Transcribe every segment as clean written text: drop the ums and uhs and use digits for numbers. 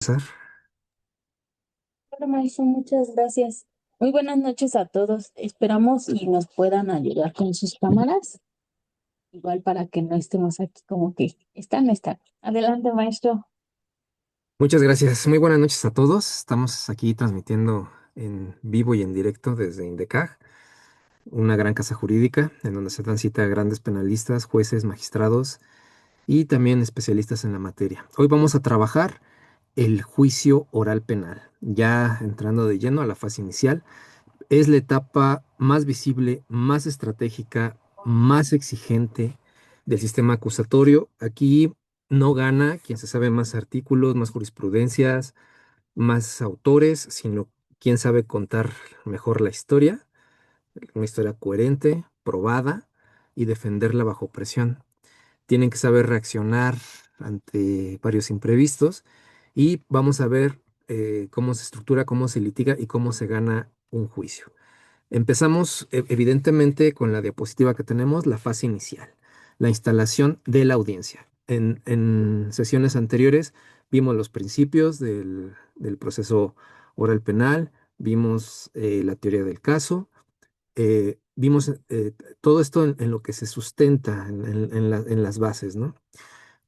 Empezar. Hola, Mauricio, muchas gracias. Muy buenas noches a todos. Esperamos y nos puedan ayudar con sus cámaras, igual para que no estemos aquí como que están, no están. Adelante, maestro. Muchas gracias. Muy buenas noches a todos. Estamos aquí transmitiendo en vivo y en directo desde INDECAG, una gran casa jurídica en donde se dan cita a grandes penalistas, jueces, magistrados y también especialistas en la materia. Hoy vamos a trabajar el juicio oral penal, ya entrando de lleno a la fase inicial. Es la etapa más visible, más estratégica, más exigente del sistema acusatorio. Aquí no gana quien se sabe más artículos, más jurisprudencias, más autores, sino quien sabe contar mejor la historia, una historia coherente, probada y defenderla bajo presión. Tienen que saber reaccionar ante varios imprevistos y vamos a ver cómo se estructura, cómo se litiga y cómo se gana un juicio. Empezamos evidentemente con la diapositiva que tenemos, la fase inicial, la instalación de la audiencia. En sesiones anteriores vimos los principios del proceso oral penal, vimos la teoría del caso, vimos todo esto en lo que se sustenta en las bases, ¿no?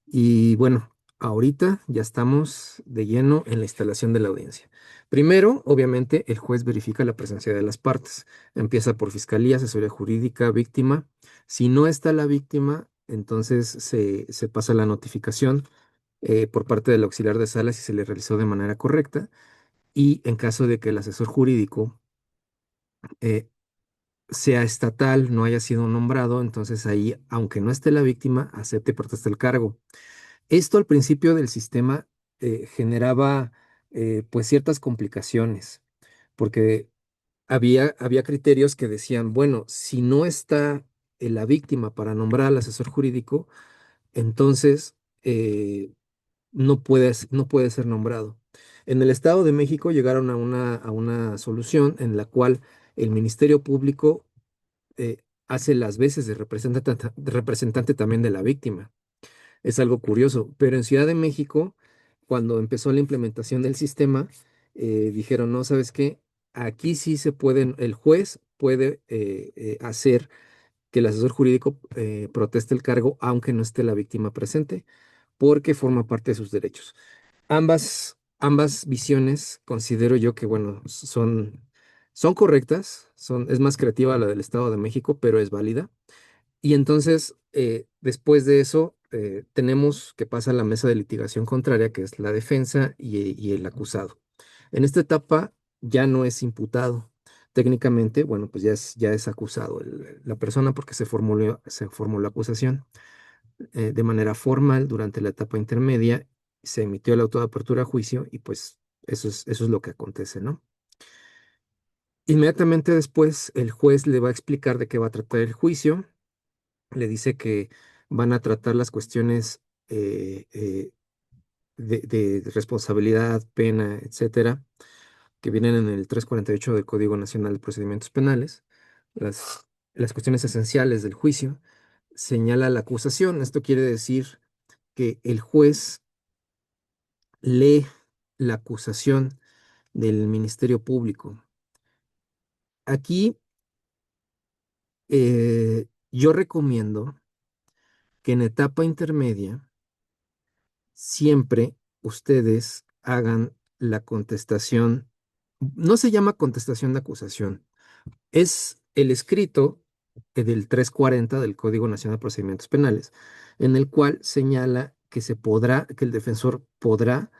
Y bueno, ahorita ya estamos de lleno en la instalación de la audiencia. Primero, obviamente, el juez verifica la presencia de las partes. Empieza por fiscalía, asesoría jurídica, víctima. Si no está la víctima, entonces se pasa la notificación por parte del auxiliar de sala si se le realizó de manera correcta. Y en caso de que el asesor jurídico eh, sea estatal, no haya sido nombrado, entonces ahí, aunque no esté la víctima, acepte y proteste el cargo. Esto al principio del sistema generaba pues ciertas complicaciones, porque había criterios que decían, bueno, si no está la víctima para nombrar al asesor jurídico, entonces no puede ser nombrado. En el Estado de México llegaron a una solución en la cual el Ministerio Público hace las veces de representante también de la víctima. Es algo curioso, pero en Ciudad de México, cuando empezó la implementación del sistema, dijeron, no, ¿sabes qué? Aquí sí se pueden, el juez puede hacer que el asesor jurídico proteste el cargo aunque no esté la víctima presente, porque forma parte de sus derechos. Ambas visiones considero yo que, bueno, son correctas, es más creativa la del Estado de México, pero es válida. Y entonces, después de eso, tenemos que pasa la mesa de litigación contraria, que es la defensa y el acusado. En esta etapa ya no es imputado. Técnicamente, bueno, pues ya es acusado la persona porque se formuló la acusación de manera formal durante la etapa intermedia, se emitió el auto de apertura a juicio y pues eso es lo que acontece, ¿no? Inmediatamente después, el juez le va a explicar de qué va a tratar el juicio, le dice que van a tratar las cuestiones de responsabilidad, pena, etcétera, que vienen en el 348 del Código Nacional de Procedimientos Penales, las cuestiones esenciales del juicio, señala la acusación. Esto quiere decir que el juez lee la acusación del Ministerio Público. Aquí yo recomiendo que en etapa intermedia siempre ustedes hagan la contestación. No se llama contestación de acusación, es el escrito del 340 del Código Nacional de Procedimientos Penales, en el cual señala que que el defensor podrá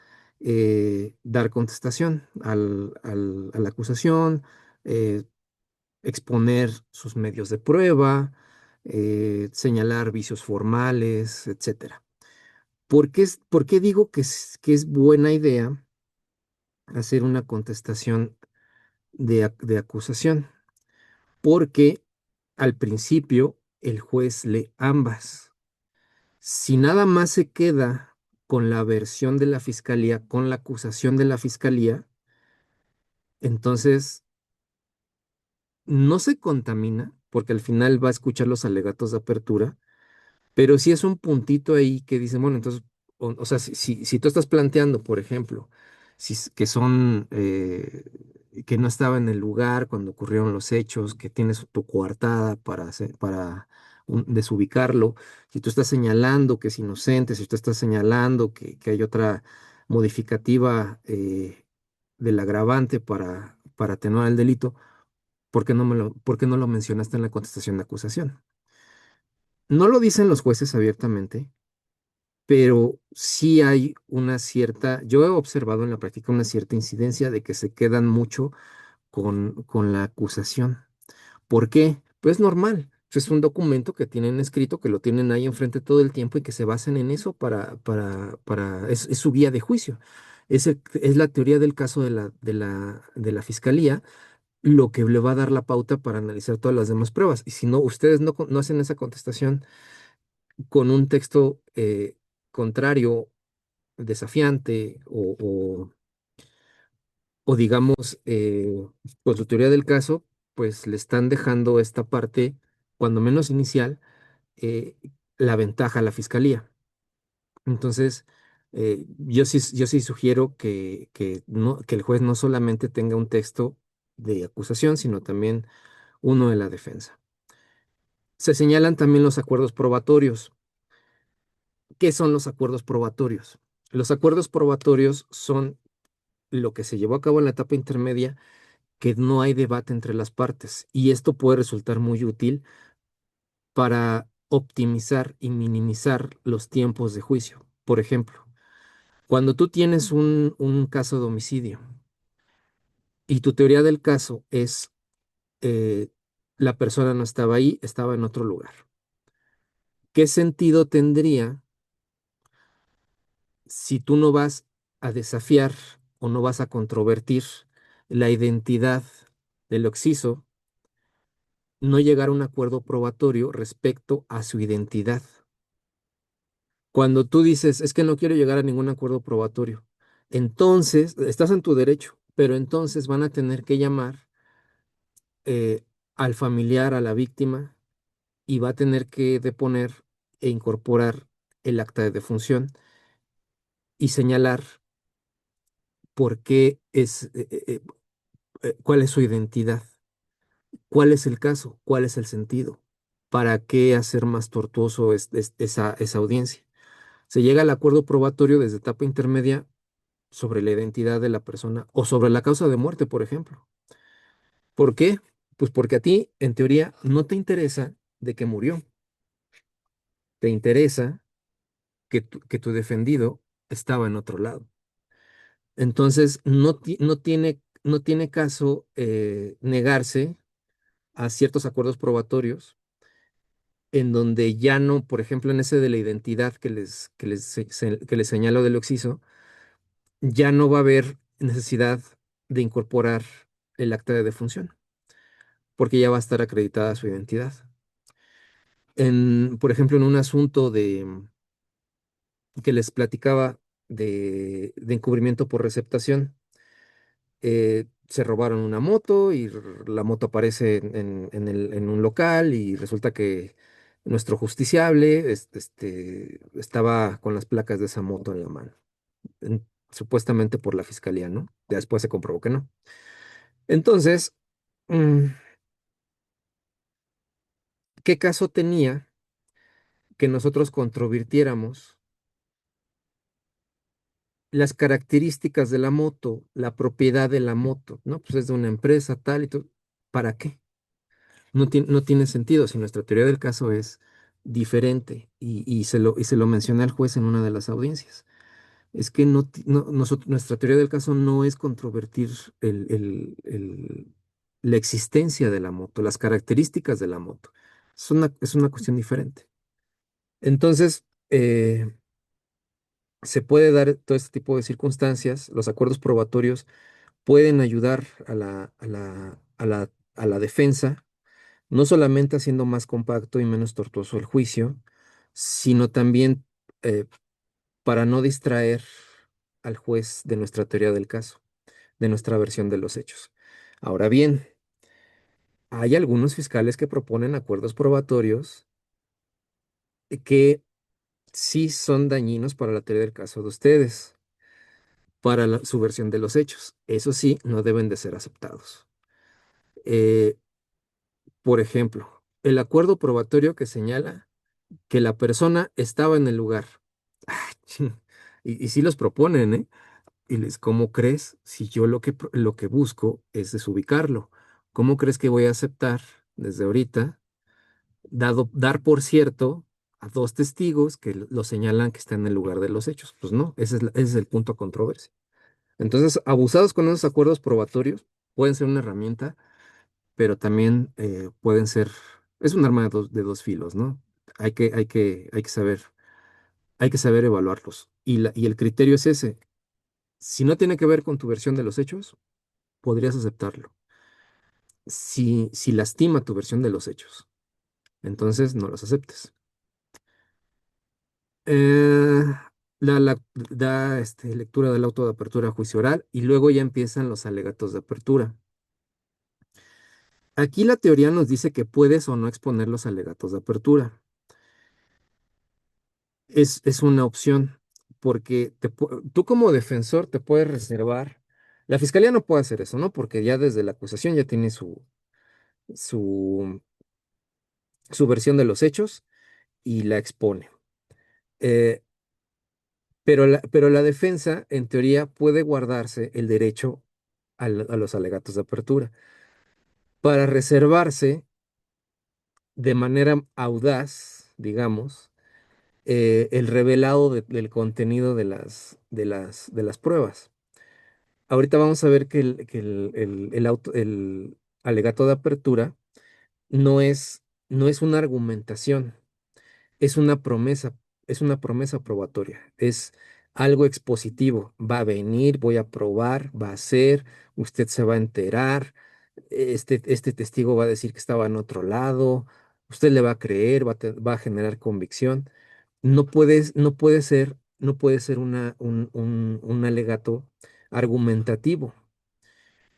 dar contestación a la acusación, eh, exponer sus medios de prueba, señalar vicios formales, etcétera. ¿Por qué digo que es buena idea hacer una contestación de acusación? Porque al principio el juez lee ambas. Si nada más se queda con la versión de la fiscalía, con la acusación de la fiscalía, entonces no se contamina, porque al final va a escuchar los alegatos de apertura, pero sí es un puntito ahí que dice, bueno, entonces o sea, si tú estás planteando, por ejemplo, que son, que no estaba en el lugar cuando ocurrieron los hechos, que tienes tu coartada para desubicarlo, si tú estás señalando que es inocente, si tú estás señalando que hay otra modificativa del agravante para atenuar el delito, ¿por qué no lo mencionaste en la contestación de acusación? No lo dicen los jueces abiertamente, pero sí hay una cierta, yo he observado en la práctica una cierta incidencia de que se quedan mucho con la acusación. ¿Por qué? Pues normal. Pues es un documento que tienen escrito, que lo tienen ahí enfrente todo el tiempo y que se basan en eso es su guía de juicio. Es la teoría del caso de la fiscalía, lo que le va a dar la pauta para analizar todas las demás pruebas. Y si no, ustedes no hacen esa contestación con un texto contrario, desafiante o digamos, con su teoría del caso, pues le están dejando esta parte, cuando menos inicial, eh, la ventaja a la fiscalía. Entonces, yo sí sugiero que el juez no solamente tenga un texto de acusación, sino también uno de la defensa. Se señalan también los acuerdos probatorios. ¿Qué son los acuerdos probatorios? Los acuerdos probatorios son lo que se llevó a cabo en la etapa intermedia, que no hay debate entre las partes, y esto puede resultar muy útil para optimizar y minimizar los tiempos de juicio. Por ejemplo, cuando tú tienes un caso de homicidio y tu teoría del caso es eh, la persona no estaba ahí, estaba en otro lugar. ¿Qué sentido tendría si tú no vas a desafiar o no vas a controvertir la identidad del occiso, no llegar a un acuerdo probatorio respecto a su identidad? Cuando tú dices, es que no quiero llegar a ningún acuerdo probatorio, entonces estás en tu derecho, pero entonces van a tener que llamar al familiar, a la víctima, y va a tener que deponer e incorporar el acta de defunción y señalar por qué cuál es su identidad, cuál es el caso, cuál es el sentido, para qué hacer más tortuoso esa audiencia. Se llega al acuerdo probatorio desde etapa intermedia sobre la identidad de la persona o sobre la causa de muerte, por ejemplo. ¿Por qué? Pues porque a ti, en teoría, no te interesa de que murió, te interesa que tu defendido estaba en otro lado. Entonces, no tiene caso negarse a ciertos acuerdos probatorios en donde ya no, por ejemplo, en ese de la identidad que les señalo del occiso, ya no va a haber necesidad de incorporar el acta de defunción, porque ya va a estar acreditada su identidad. Por ejemplo, en un asunto que les platicaba de encubrimiento por receptación, se robaron una moto y la moto aparece en un local y resulta que nuestro justiciable estaba con las placas de esa moto en la mano, supuestamente por la fiscalía, ¿no? Ya después se comprobó que no. Entonces, mm, ¿qué caso tenía que nosotros controvirtiéramos las características de la moto, la propiedad de la moto? No, pues es de una empresa tal y todo. ¿Para qué? No tiene sentido si nuestra teoría del caso es diferente y se lo menciona el juez en una de las audiencias. Es que nuestra teoría del caso no es controvertir la existencia de la moto, las características de la moto. Es una cuestión diferente. Entonces, se puede dar todo este tipo de circunstancias. Los acuerdos probatorios pueden ayudar a la defensa, no solamente haciendo más compacto y menos tortuoso el juicio, sino también eh, para no distraer al juez de nuestra teoría del caso, de nuestra versión de los hechos. Ahora bien, hay algunos fiscales que proponen acuerdos probatorios que sí son dañinos para la teoría del caso de ustedes, para su versión de los hechos. Eso sí, no deben de ser aceptados. Eh, por ejemplo, el acuerdo probatorio que señala que la persona estaba en el lugar. Ah, y sí los proponen, ¿eh? Y les, ¿cómo crees si yo lo que busco es desubicarlo? ¿Cómo crees que voy a aceptar desde ahorita, dar por cierto a dos testigos que lo señalan que está en el lugar de los hechos? Pues no, ese es el punto a controversia. Entonces, abusados con esos acuerdos probatorios pueden ser una herramienta, pero también pueden ser, es un arma de dos filos, ¿no? Hay que saber evaluarlos. Y el criterio es ese. Si no tiene que ver con tu versión de los hechos, podrías aceptarlo. Si lastima tu versión de los hechos, entonces no los aceptes. Eh, da lectura del auto de apertura a juicio oral y luego ya empiezan los alegatos de apertura. Aquí la teoría nos dice que puedes o no exponer los alegatos de apertura. Es una opción, porque tú como defensor te puedes reservar. La fiscalía no puede hacer eso, ¿no? Porque ya desde la acusación ya tiene su, su versión de los hechos y la expone. Eh, pero la defensa, en teoría, puede guardarse el derecho a los alegatos de apertura para reservarse de manera audaz, digamos, el revelado del contenido de las pruebas. Ahorita vamos a ver que el alegato de apertura no es una argumentación, es es una promesa probatoria, es algo expositivo. Va a venir, voy a probar, va a ser, usted se va a enterar, este testigo va a decir que estaba en otro lado, usted le va a creer, va a generar convicción. No puede ser un alegato argumentativo.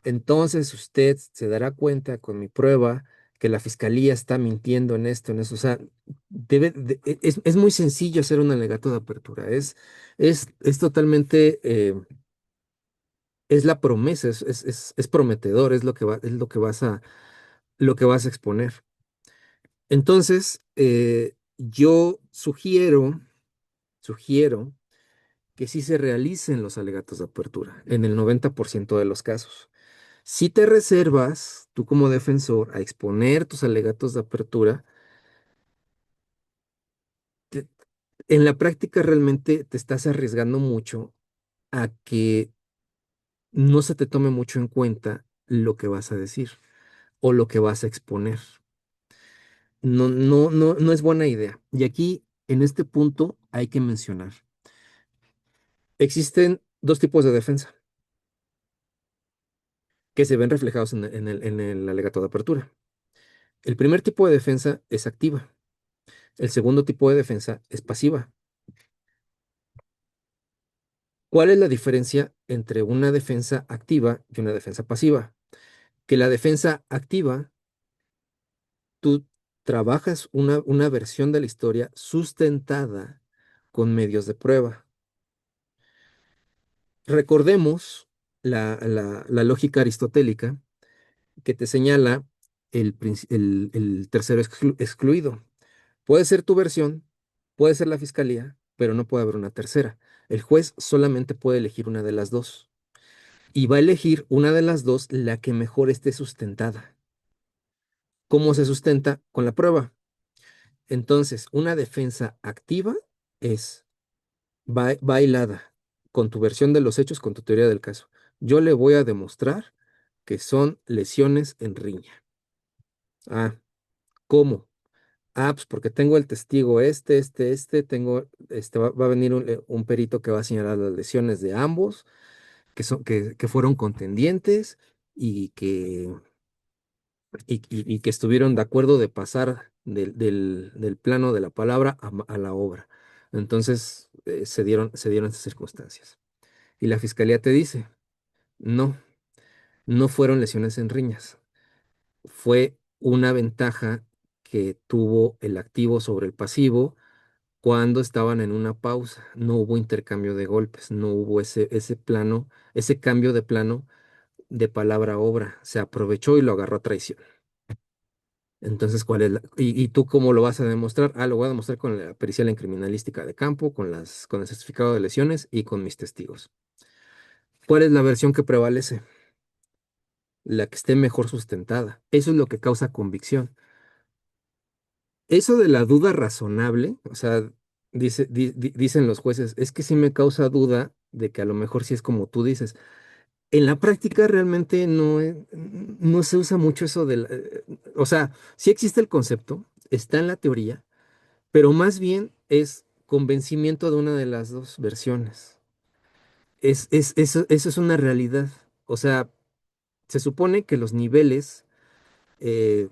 Entonces usted se dará cuenta con mi prueba que la fiscalía está mintiendo en esto, en eso. O sea, es muy sencillo hacer un alegato de apertura. Es totalmente, es la promesa, es prometedor, es lo que vas a exponer. Entonces, yo sugiero que sí se realicen los alegatos de apertura en el 90% de los casos. Si te reservas, tú como defensor, a exponer tus alegatos de apertura, te- en la práctica realmente te estás arriesgando mucho a que no se te tome mucho en cuenta lo que vas a decir o lo que vas a exponer. No es buena idea. Y aquí, en este punto, hay que mencionar, existen dos tipos de defensa que se ven reflejados en el alegato de apertura. El primer tipo de defensa es activa. El segundo tipo de defensa es pasiva. ¿Cuál es la diferencia entre una defensa activa y una defensa pasiva? Que la defensa activa, tú trabajas una versión de la historia sustentada con medios de prueba. Recordemos la lógica aristotélica que te señala el tercero excluido. Puede ser tu versión, puede ser la fiscalía, pero no puede haber una tercera. El juez solamente puede elegir una de las dos. Y va a elegir una de las dos, la que mejor esté sustentada. ¿Cómo se sustenta? Con la prueba. Entonces, una defensa activa es bailada con tu versión de los hechos, con tu teoría del caso. Yo le voy a demostrar que son lesiones en riña. Ah, ¿cómo? Ah, pues porque tengo el testigo va a venir un perito que va a señalar las lesiones de ambos, que fueron contendientes y y que estuvieron de acuerdo de pasar del plano de la palabra a la obra. Entonces, se dieron esas circunstancias. Y la fiscalía te dice, no, no fueron lesiones en riñas, fue una ventaja que tuvo el activo sobre el pasivo cuando estaban en una pausa. No hubo intercambio de golpes, no hubo ese plano, ese cambio de plano de palabra a obra. Se aprovechó y lo agarró a traición. Entonces, ¿cuál es y tú cómo lo vas a demostrar? Ah, lo voy a demostrar con la pericial en criminalística de campo, con el certificado de lesiones y con mis testigos. ¿Cuál es la versión que prevalece? La que esté mejor sustentada. Eso es lo que causa convicción. Eso de la duda razonable, o sea, dicen los jueces, es que sí me causa duda de que a lo mejor sí es como tú dices. En la práctica realmente no se usa mucho eso o sea, sí existe el concepto, está en la teoría, pero más bien es convencimiento de una de las dos versiones. Eso es una realidad. O sea, se supone que los niveles eh,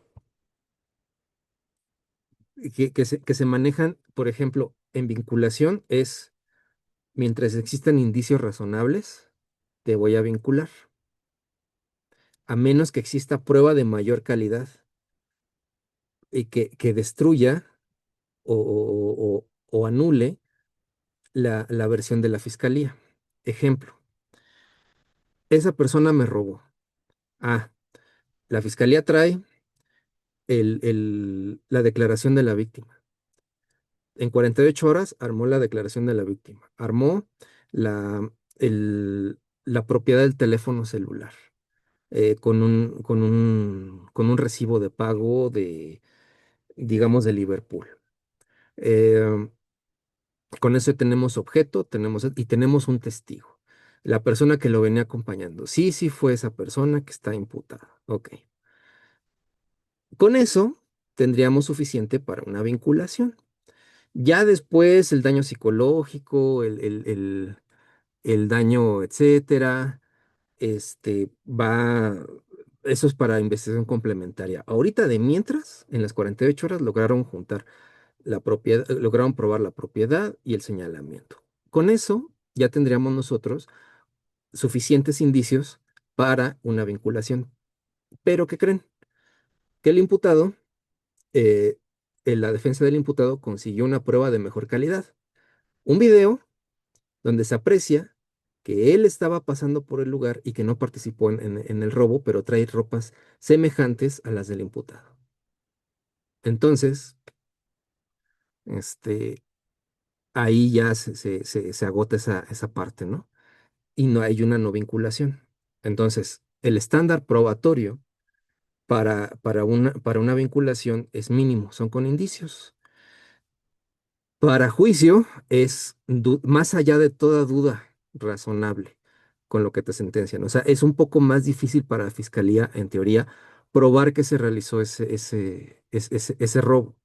que se manejan, por ejemplo, en vinculación es, mientras existan indicios razonables, te voy a vincular, a menos que exista prueba de mayor calidad y que destruya o anule la versión de la fiscalía. Ejemplo, esa persona me robó. Ah, la fiscalía trae la declaración de la víctima. En 48 horas armó la declaración de la víctima. Armó la, la propiedad del teléfono celular con un recibo de pago digamos, de Liverpool. Eh, con eso tenemos objeto, y tenemos un testigo. La persona que lo venía acompañando. Sí, sí fue esa persona que está imputada. Ok. Con eso tendríamos suficiente para una vinculación. Ya después el daño psicológico, el daño, etcétera, eso es para investigación complementaria. Ahorita de mientras, en las 48 horas lograron juntar la propiedad, lograron probar la propiedad y el señalamiento. Con eso ya tendríamos nosotros suficientes indicios para una vinculación. Pero ¿qué creen? Que el imputado, eh, en la defensa del imputado consiguió una prueba de mejor calidad. Un video donde se aprecia que él estaba pasando por el lugar y que no participó en el robo, pero trae ropas semejantes a las del imputado. Entonces, este, ahí ya se agota esa parte, ¿no? Y no hay una no vinculación. Entonces, el estándar probatorio para una vinculación es mínimo, son con indicios. Para juicio es más allá de toda duda razonable con lo que te sentencian. O sea, es un poco más difícil para la fiscalía, en teoría, probar que se realizó ese robo.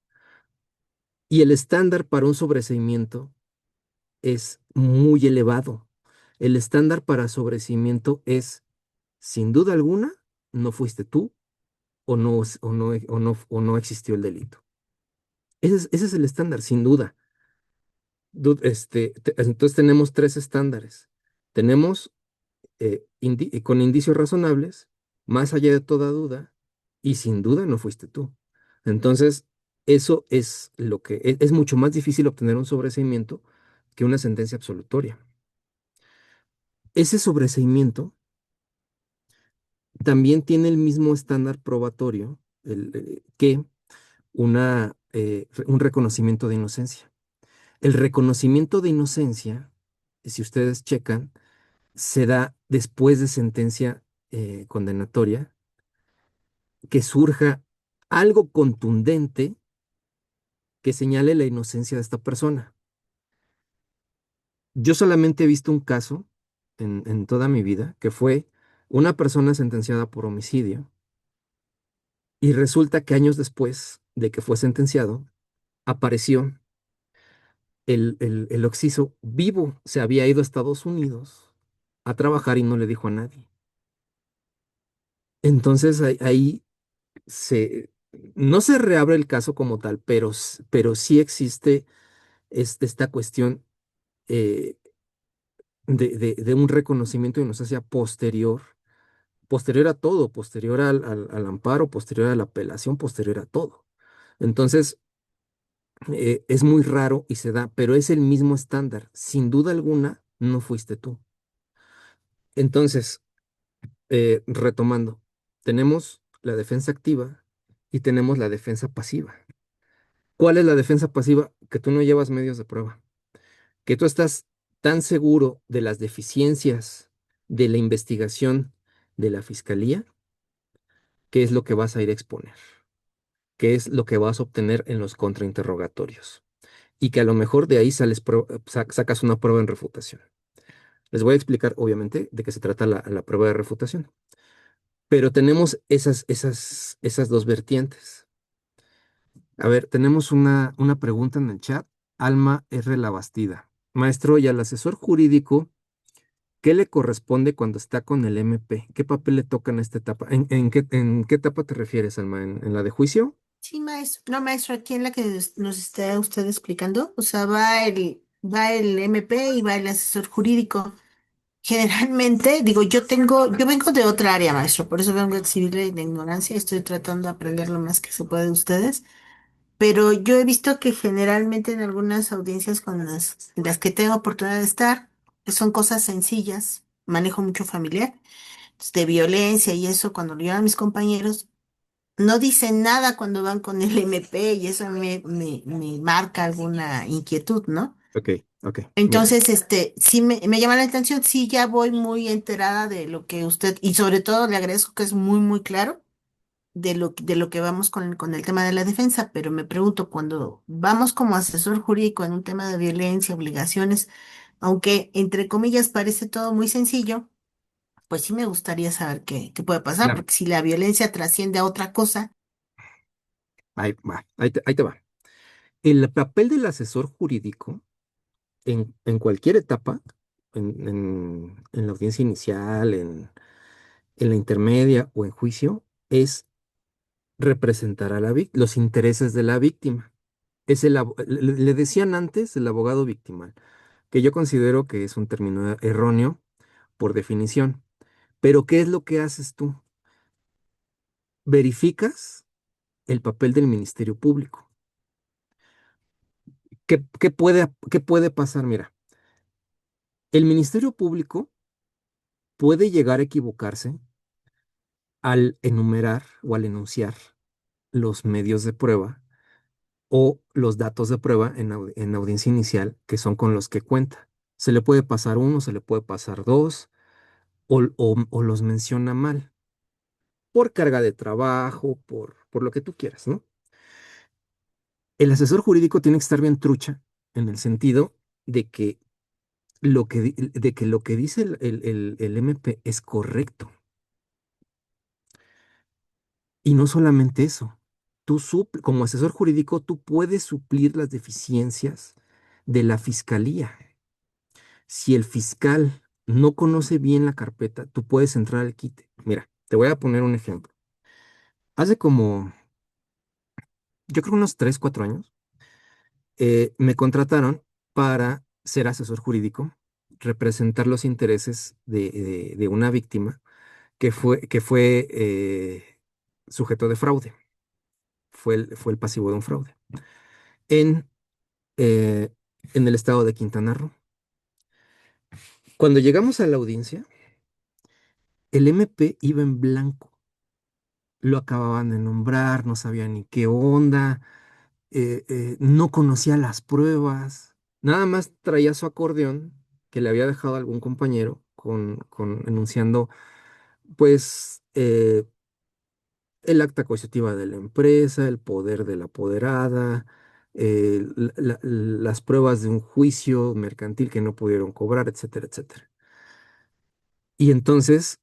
Y el estándar para un sobreseimiento es muy elevado. El estándar para sobreseimiento es, sin duda alguna, no fuiste tú o no existió el delito. Ese es el estándar, sin duda. Entonces tenemos tres estándares. Tenemos con indicios razonables, más allá de toda duda, y sin duda no fuiste tú. Entonces, eso es lo que es mucho más difícil obtener un sobreseimiento que una sentencia absolutoria. Ese sobreseimiento también tiene el mismo estándar probatorio que un reconocimiento de inocencia. El reconocimiento de inocencia, si ustedes checan, se da después de sentencia condenatoria, que surja algo contundente que señale la inocencia de esta persona. Yo solamente he visto un caso en toda mi vida, que fue una persona sentenciada por homicidio, y resulta que años después de que fue sentenciado, apareció el occiso vivo. Se había ido a Estados Unidos a trabajar y no le dijo a nadie. Entonces ahí se, no se reabre el caso como tal, pero sí existe esta cuestión eh, de un reconocimiento de inocencia posterior a todo, posterior al amparo, posterior a la apelación, posterior a todo. Entonces, Es muy raro y se da, pero es el mismo estándar. Sin duda alguna, no fuiste tú. Entonces, retomando, tenemos la defensa activa y tenemos la defensa pasiva. ¿Cuál es la defensa pasiva? Que tú no llevas medios de prueba, que tú estás tan seguro de las deficiencias de la investigación de la fiscalía, que es lo que vas a ir a exponer, que es lo que vas a obtener en los contrainterrogatorios, y que a lo mejor de ahí sacas una prueba en refutación. Les voy a explicar, obviamente, de qué se trata la prueba de refutación, pero tenemos esas dos vertientes. A ver, tenemos una pregunta en el chat. Alma R. Labastida. Maestro, y al asesor jurídico, ¿qué le corresponde cuando está con el MP? ¿Qué papel le toca en esta etapa? ¿En qué etapa te refieres, Alma? ¿En la de juicio? Sí, maestro. No, maestro, aquí en la que nos está usted explicando, o sea, va el MP y va el asesor jurídico. Generalmente, digo, yo vengo de otra área, maestro, por eso vengo a exhibirle la ignorancia, estoy tratando de aprender lo más que se puede de ustedes, pero yo he visto que generalmente en algunas audiencias con las que tengo oportunidad de estar, que son cosas sencillas, manejo mucho familiar, de violencia y eso, cuando lo llevan mis compañeros, no dicen nada cuando van con el MP y eso me marca alguna inquietud, ¿no? Ok, ok. Mira, Entonces, sí me llama la atención, sí ya voy muy enterada de lo que usted, y sobre todo le agradezco que es muy, muy claro de lo que vamos con el tema de la defensa, pero me pregunto, cuando vamos como asesor jurídico en un tema de violencia, obligaciones, aunque entre comillas parece todo muy sencillo, pues sí me gustaría saber qué puede pasar, claro, porque si la violencia trasciende a otra cosa, ahí va, ahí te va. El papel del asesor jurídico en cualquier etapa, en la audiencia inicial, en la intermedia o en juicio, es representar a los intereses de la víctima. Le decían antes el abogado victimal, que yo considero que es un término erróneo por definición. Pero ¿qué es lo que haces tú? Verificas el papel del Ministerio Público. ¿Qué puede pasar? Mira, el Ministerio Público puede llegar a equivocarse al enumerar o al enunciar los medios de prueba o los datos de prueba en audiencia inicial, que son con los que cuenta. Se le puede pasar uno, se le puede pasar dos, o los menciona mal, por carga de trabajo, por lo que tú quieras, ¿no? El asesor jurídico tiene que estar bien trucha en el sentido de que lo que dice el MP es correcto. Y no solamente eso, como asesor jurídico, tú puedes suplir las deficiencias de la fiscalía. Si el fiscal no conoce bien la carpeta, tú puedes entrar al quite. Mira, te voy a poner un ejemplo. Hace como, yo creo unos 3, 4 años, me contrataron para ser asesor jurídico, representar los intereses de una víctima que fue sujeto de fraude. Fue el pasivo de un fraude en, eh, en el estado de Quintana Roo. Cuando llegamos a la audiencia, el MP iba en blanco. Lo acababan de nombrar, no sabía ni qué onda, no conocía las pruebas, nada más traía su acordeón que le había dejado algún compañero enunciando, pues, el acta constitutiva de la empresa, el poder de la apoderada, las pruebas de un juicio mercantil que no pudieron cobrar, etcétera, etcétera. Y entonces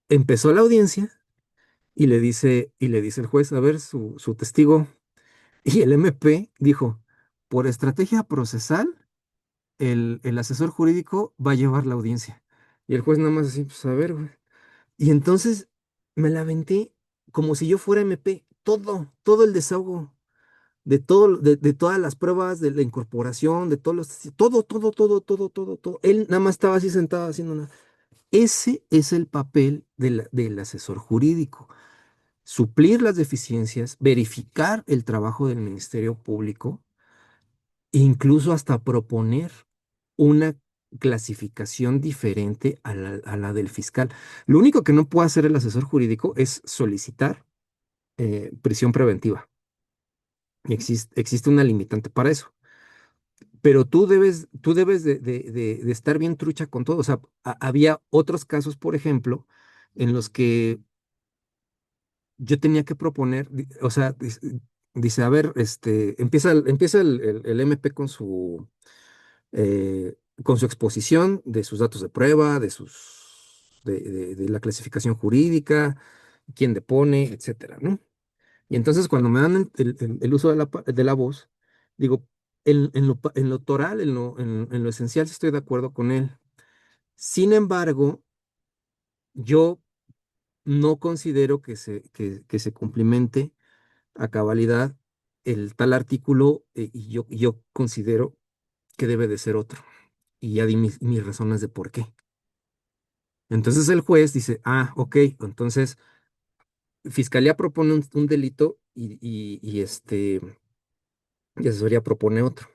empezó la audiencia y le dice el juez, a ver, su testigo. Y el MP dijo, por estrategia procesal, el asesor jurídico va a llevar la audiencia. Y el juez nada más así, pues a ver, güey. Y entonces me la aventé como si yo fuera MP, todo el desahogo de todas las pruebas, de la incorporación, de todos todo, todo, todo, todo, todo, todo. Él nada más estaba así sentado haciendo nada. Ese es el papel del asesor jurídico. suplir las deficiencias, verificar el trabajo del Ministerio Público e incluso hasta proponer una clasificación diferente a la del fiscal. Lo único que no puede hacer el asesor jurídico es solicitar prisión preventiva. Existe una limitante para eso. Pero tú debes de estar bien trucha con todo. O sea, había otros casos, por ejemplo, en los que yo tenía que proponer, o sea, dice, a ver, empieza el MP con su exposición de sus datos de prueba, de la clasificación jurídica, quién depone, etcétera, ¿no? Y entonces cuando me dan el uso de de la voz, digo, en lo toral, en lo esencial, sí estoy de acuerdo con él. Sin embargo, yo no considero que se cumplimente a cabalidad el tal artículo, y yo considero que debe de ser otro. Y ya di mis razones de por qué. Entonces el juez dice, ah, ok, entonces Fiscalía propone un delito y asesoría propone otro.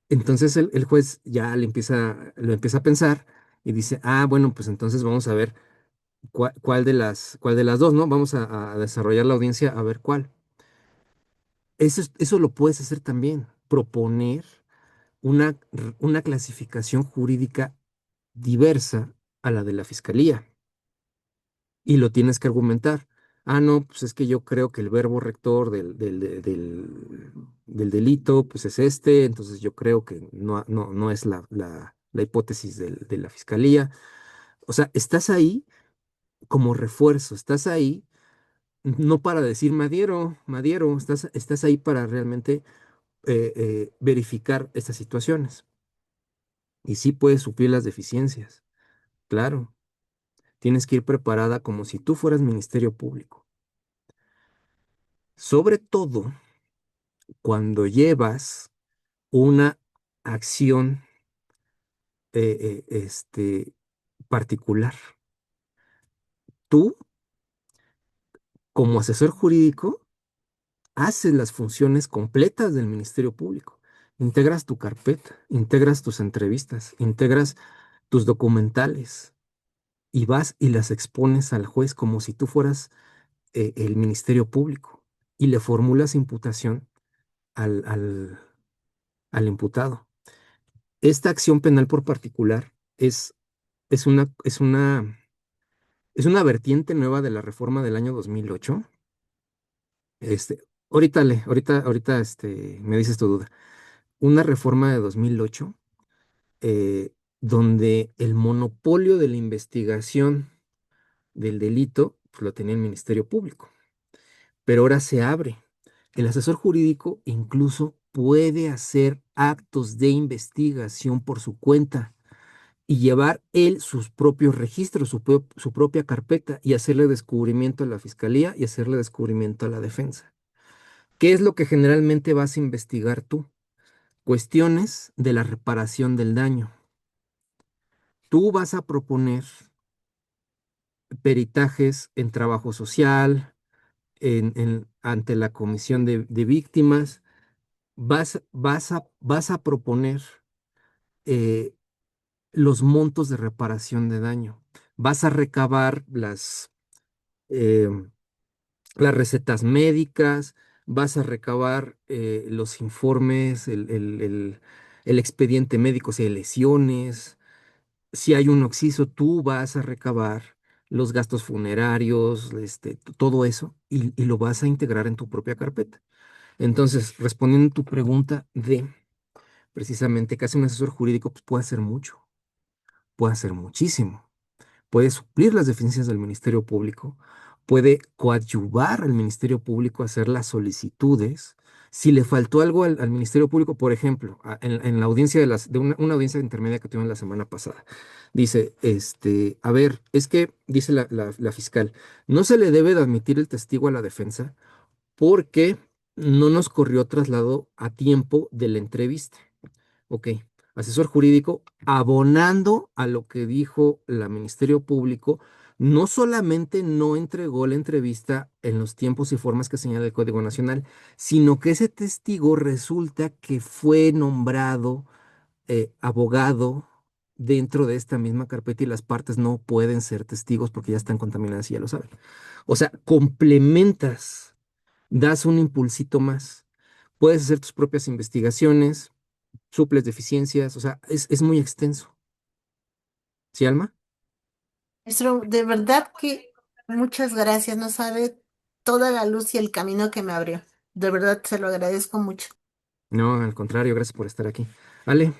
Entonces el juez ya lo empieza a pensar y dice, ah, bueno, pues entonces vamos a ver cuál de las dos, ¿no? Vamos a desarrollar la audiencia a ver cuál. Eso lo puedes hacer también, proponer una clasificación jurídica diversa a la de la fiscalía y lo tienes que argumentar. Ah, no, pues es que yo creo que el verbo rector del delito, pues es este, entonces yo creo que no es la hipótesis de la fiscalía. O sea, estás ahí como refuerzo, estás ahí no para decir Madiero, Madiero, estás ahí para realmente verificar estas situaciones. Y sí puedes suplir las deficiencias, claro. Tienes que ir preparada como si tú fueras Ministerio Público. Sobre todo cuando llevas una acción particular. Tú, como asesor jurídico, haces las funciones completas del Ministerio Público. Integras tu carpeta, integras tus entrevistas, integras tus documentales y vas y las expones al juez como si tú fueras el Ministerio Público y le formulas imputación al, al, al imputado. Esta acción penal por particular es una, es una, es una vertiente nueva de la reforma del año 2008. Ahorita me dices tu duda. Una reforma de 2008 donde el monopolio de la investigación del delito pues, lo tenía el Ministerio Público. Pero ahora se abre. El asesor jurídico incluso puede hacer actos de investigación por su cuenta y llevar él sus propios registros, su propia carpeta y hacerle descubrimiento a la fiscalía y hacerle descubrimiento a la defensa. ¿Qué es lo que generalmente vas a investigar tú? Cuestiones de la reparación del daño. Tú vas a proponer peritajes en trabajo social, ante la comisión de víctimas. Vas a proponer eh, los montos de reparación de daño. Vas a recabar eh, las recetas médicas, vas a recabar los informes, el expediente médico si hay lesiones. Si hay un occiso, tú vas a recabar los gastos funerarios, todo eso, y lo vas a integrar en tu propia carpeta. Entonces, respondiendo a tu pregunta de precisamente qué hace un asesor jurídico, pues puede hacer mucho, puede hacer muchísimo. Puede suplir las deficiencias del Ministerio Público, puede coadyuvar al Ministerio Público a hacer las solicitudes. Si le faltó algo al Ministerio Público, por ejemplo, en la audiencia de una audiencia intermedia que tuvimos la semana pasada, dice, a ver, es que, dice la fiscal, no se le debe de admitir el testigo a la defensa porque no nos corrió traslado a tiempo de la entrevista. Ok, asesor jurídico, abonando a lo que dijo la Ministerio Público, no solamente no entregó la entrevista en los tiempos y formas que señala el Código Nacional, sino que ese testigo resulta que fue nombrado abogado dentro de esta misma carpeta y las partes no pueden ser testigos porque ya están contaminadas y ya lo saben. O sea, complementas, das un impulsito más. Puedes hacer tus propias investigaciones, suples deficiencias, o sea, es muy extenso. ¿Sí, Alma? Maestro, de verdad que muchas gracias. No sabe toda la luz y el camino que me abrió. De verdad se lo agradezco mucho. No, al contrario, gracias por estar aquí. Ale,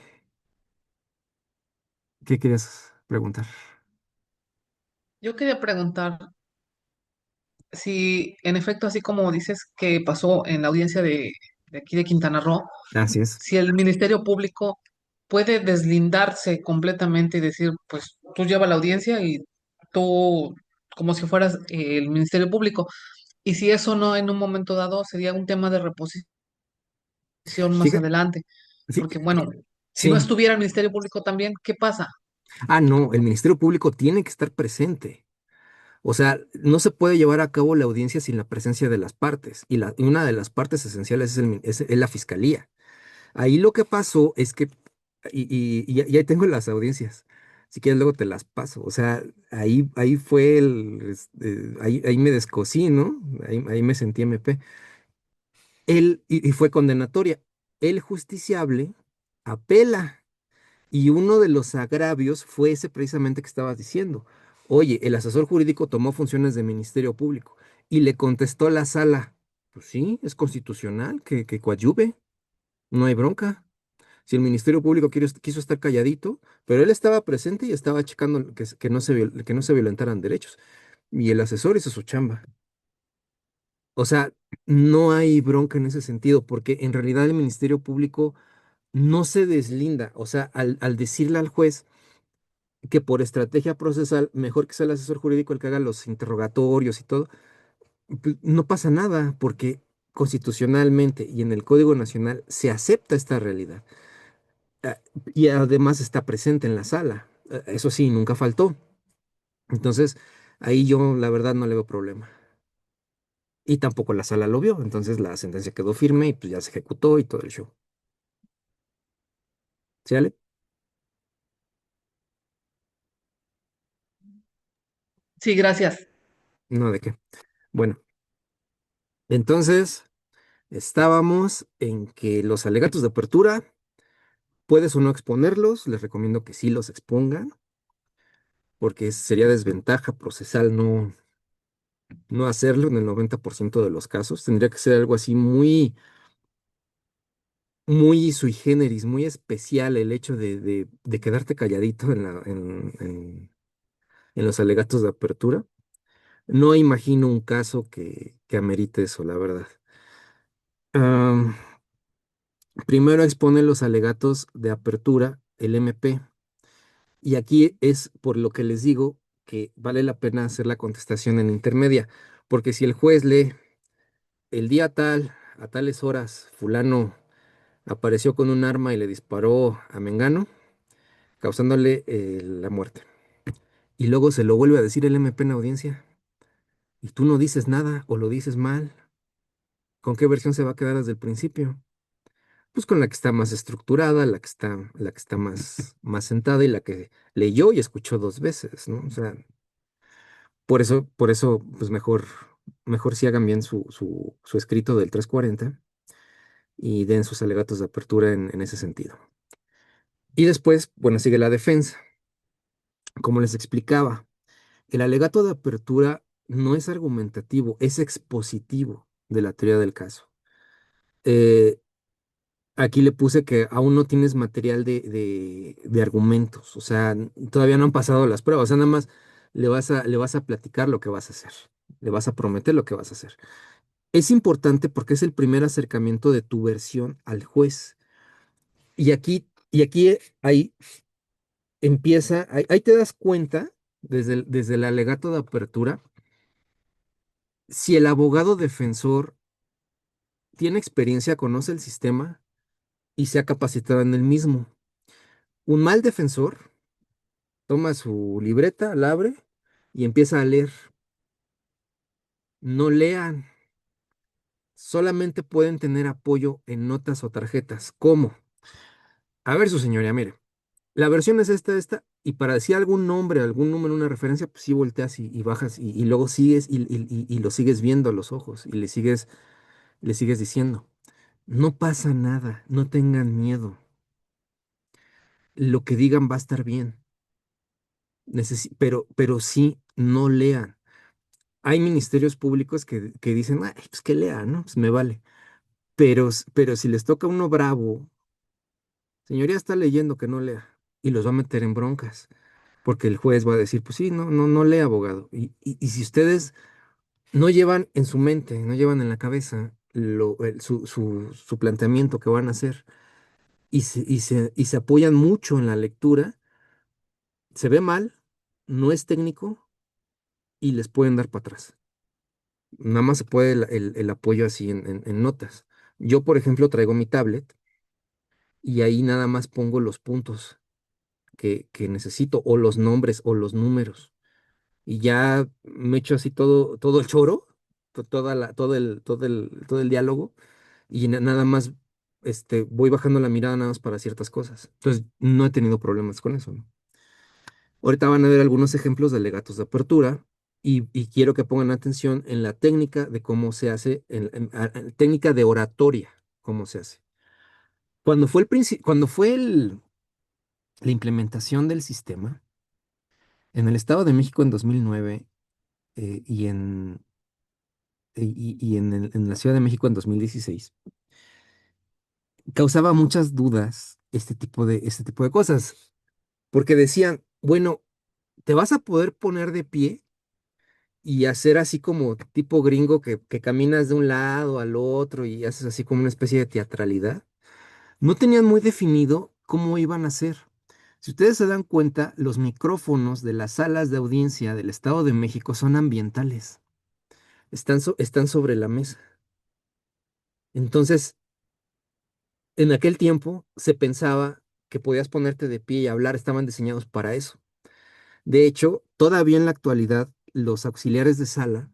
¿qué querías preguntar? Yo quería preguntar si, en efecto, así como dices que pasó en la audiencia de aquí de Quintana Roo, Así es. si el Ministerio Público puede deslindarse completamente y decir, pues tú lleva la audiencia y tú, como si fueras el Ministerio Público, y si eso no en un momento dado sería un tema de reposición más Fíjate, adelante, porque bueno, si no sí. estuviera el Ministerio Público también, ¿qué pasa? Ah, no, el Ministerio Público tiene que estar presente. O sea, no se puede llevar a cabo la audiencia sin la presencia de las partes. Y una de las partes esenciales es la fiscalía. Ahí lo que pasó es que, y ahí tengo las audiencias. Si quieres, luego te las paso. O sea, ahí fue ahí me descosí, ¿no? Ahí me sentí MP. Y fue condenatoria. El justiciable apela. Y uno de los agravios fue ese precisamente que estabas diciendo. Oye, el asesor jurídico tomó funciones de Ministerio Público y le contestó la sala, pues sí, es constitucional que coadyuve, no hay bronca. Si el Ministerio Público quiso estar calladito, pero él estaba presente y estaba checando que no se violentaran derechos. Y el asesor hizo su chamba. O sea, no hay bronca en ese sentido, porque en realidad el Ministerio Público no se deslinda. O sea, al decirle al juez que por estrategia procesal, mejor que sea el asesor jurídico el que haga los interrogatorios y todo, pues, no pasa nada, porque constitucionalmente y en el Código Nacional se acepta esta realidad. Ah, y además está presente en la sala. Eso sí, nunca faltó. Entonces, ahí yo la verdad no le veo problema. Y tampoco la sala lo vio. Entonces la sentencia quedó firme y pues ya se ejecutó y todo el show. ¿Sí, Ale? Sí, gracias. No, ¿de qué? Bueno, entonces estábamos en que los alegatos de apertura puedes o no exponerlos, les recomiendo que sí los expongan, porque sería desventaja procesal no hacerlo en el 90% de los casos. Tendría que ser algo así muy, muy sui generis, muy especial el hecho de quedarte calladito en los alegatos de apertura. No imagino un caso que amerite eso, la verdad. Am, Primero expone los alegatos de apertura, el MP. Y aquí es por lo que les digo que vale la pena hacer la contestación en intermedia, porque si el juez lee el día tal, a tales horas, fulano apareció con un arma y le disparó a Mengano, causándole la muerte, y luego se lo vuelve a decir el MP en audiencia, y tú no dices nada o lo dices mal, ¿con qué versión se va a quedar desde el principio? Pues con la que está más estructurada, la que está más sentada y la que leyó y escuchó dos veces, ¿no? O sea, por eso, pues mejor si hagan bien su escrito del 340 y den sus alegatos de apertura en ese sentido. Y después, bueno, sigue la defensa. Como les explicaba, el alegato de apertura no es argumentativo, es expositivo de la teoría del caso. Eh, Aquí le puse que aún no tienes material de argumentos, o sea, todavía no han pasado las pruebas, o sea, nada más le vas a platicar lo que vas a hacer, le vas a prometer lo que vas a hacer. Es importante porque es el primer acercamiento de tu versión al juez. Y aquí ahí empieza, ahí te das cuenta, desde el alegato de apertura, si el abogado defensor tiene experiencia, conoce el sistema y se ha capacitado en el mismo. Un mal defensor toma su libreta, la abre y empieza a leer. No lean, solamente pueden tener apoyo en notas o tarjetas. ¿Cómo? A ver, su señoría, mire, la versión es esta, y para decir algún nombre, algún número, una referencia, pues sí volteas y bajas y luego sigues y lo sigues viendo a los ojos y le sigues diciendo, no pasa nada, no tengan miedo, lo que digan va a estar bien, pero sí, no lean. Hay ministerios públicos que dicen, "Ay, pues que lea, ¿no? Pues me vale." Pero si les toca uno bravo, señoría está leyendo que no lea y los va a meter en broncas, porque el juez va a decir, pues sí, no lee, abogado. Y si ustedes no llevan en su mente, no llevan en la cabeza su planteamiento que van a hacer y se apoyan mucho en la lectura, se ve mal, no es técnico y les pueden dar para atrás. Nada más se puede el apoyo así en notas. Yo, por ejemplo, traigo mi tablet y ahí nada más pongo los puntos que necesito, o los nombres, o los números. Y ya me echo así todo el choro, todo el diálogo, y nada más voy bajando la mirada nada más para ciertas cosas. Entonces, no he tenido problemas con eso, ¿no? Ahorita van a ver algunos ejemplos de legatos de apertura. Y quiero que pongan atención en la técnica de cómo se hace, técnica de oratoria, cómo se hace. Cuando fue la implementación del sistema, en el Estado de México en 2009, y en la Ciudad de México en 2016, causaba muchas dudas este tipo de cosas, porque decían, bueno, ¿te vas a poder poner de pie y hacer así como tipo gringo que caminas de un lado al otro y haces así como una especie de teatralidad? No tenían muy definido cómo iban a hacer. Si ustedes se dan cuenta, los micrófonos de las salas de audiencia del Estado de México son ambientales, están sobre la mesa. Entonces, en aquel tiempo se pensaba que podías ponerte de pie y hablar, estaban diseñados para eso. De hecho, todavía en la actualidad, los auxiliares de sala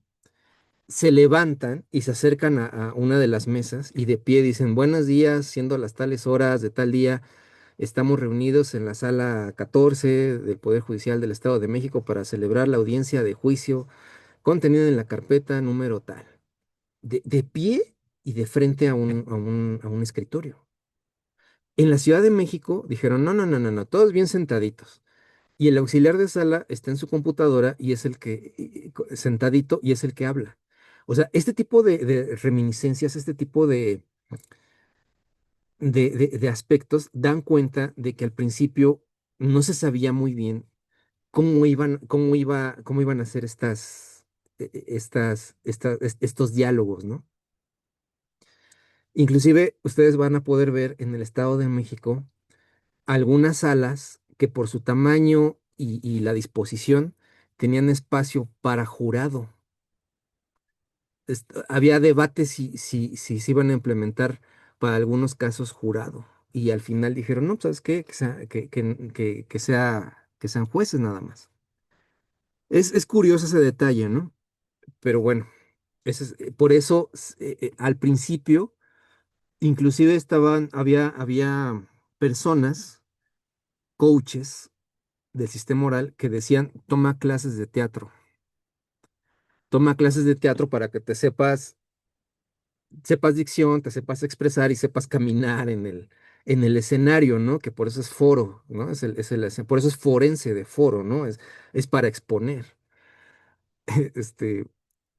se levantan y se acercan a una de las mesas y de pie dicen, buenos días, siendo las tales horas de tal día, estamos reunidos en la sala 14 del Poder Judicial del Estado de México para celebrar la audiencia de juicio contenida en la carpeta número tal. De pie y de frente a un escritorio. En la Ciudad de México dijeron, no, no, no, no, no, todos bien sentaditos. Y el auxiliar de sala está en su computadora y es el que, sentadito, y es el que habla. O sea, este tipo de reminiscencias, este tipo de aspectos dan cuenta de que al principio no se sabía muy bien cómo iban a ser estos diálogos, ¿no? Inclusive ustedes van a poder ver en el Estado de México algunas salas que por su tamaño y la disposición tenían espacio para jurado. Había debates si se iban a implementar para algunos casos jurado. Y al final dijeron, no, pues, ¿sabes qué? Que sean jueces nada más. Es curioso ese detalle, ¿no? Pero bueno, por eso al principio, inclusive había personas, coaches del sistema oral que decían, toma clases de teatro para que sepas dicción, te sepas expresar y sepas caminar en el escenario, ¿no? Que por eso es foro, ¿no? Por eso es forense de foro, ¿no? Es para exponer. Este,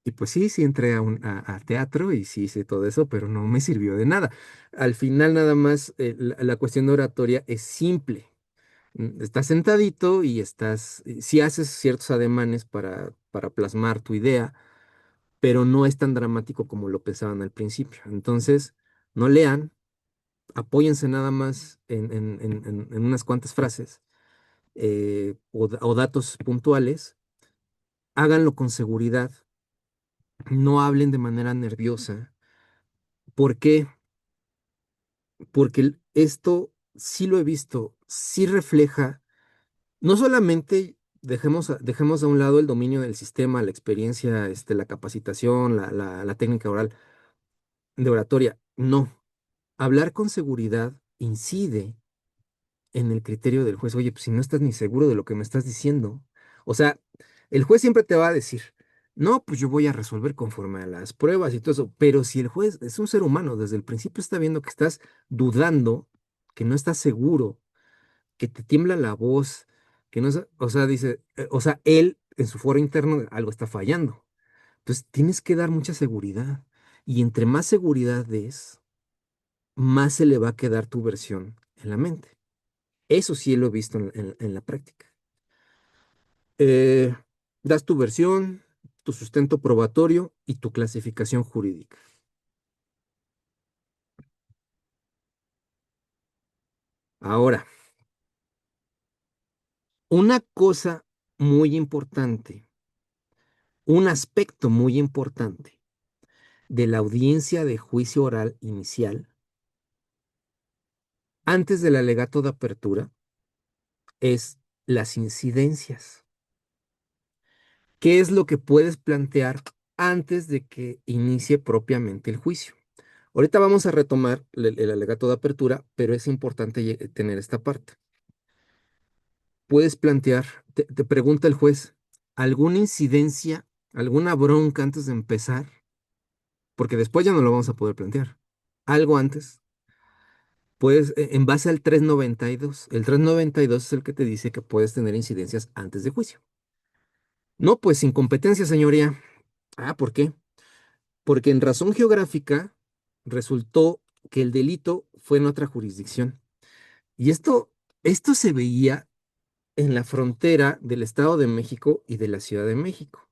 y pues sí entré a teatro y sí hice todo eso, pero no me sirvió de nada. Al final nada más la cuestión de oratoria es simple. Estás sentadito y sí haces ciertos ademanes para plasmar tu idea, pero no es tan dramático como lo pensaban al principio. Entonces, no lean, apóyense nada más en unas cuantas frases, o datos puntuales, háganlo con seguridad, no hablen de manera nerviosa. ¿Por qué? Porque esto sí lo he visto, sí refleja, no solamente dejemos a un lado el dominio del sistema, la experiencia, la capacitación, la técnica oral de oratoria, no. Hablar con seguridad incide en el criterio del juez. Oye, pues si no estás ni seguro de lo que me estás diciendo. O sea, el juez siempre te va a decir, no, pues yo voy a resolver conforme a las pruebas y todo eso. Pero si el juez es un ser humano, desde el principio está viendo que estás dudando, que no estás seguro, que te tiembla la voz, que no, o sea, dice, o sea, él en su foro interno algo está fallando. Entonces tienes que dar mucha seguridad. Y entre más seguridad des, más se le va a quedar tu versión en la mente. Eso sí lo he visto en la práctica. Eh, Das tu versión, tu sustento probatorio y tu clasificación jurídica. Ahora, una cosa muy importante, un aspecto muy importante de la audiencia de juicio oral inicial, antes del alegato de apertura, es las incidencias. ¿Qué es lo que puedes plantear antes de que inicie propiamente el juicio? Ahorita vamos a retomar el alegato de apertura, pero es importante tener esta parte. Puedes plantear, te pregunta el juez, ¿alguna incidencia, alguna bronca antes de empezar? Porque después ya no lo vamos a poder plantear. Algo antes. Puedes, en base al 392, el 392 es el que te dice que puedes tener incidencias antes de juicio. No, pues sin competencia, señoría. Ah, ¿por qué? Porque en razón geográfica resultó que el delito fue en otra jurisdicción. Y esto se veía en la frontera del Estado de México y de la Ciudad de México.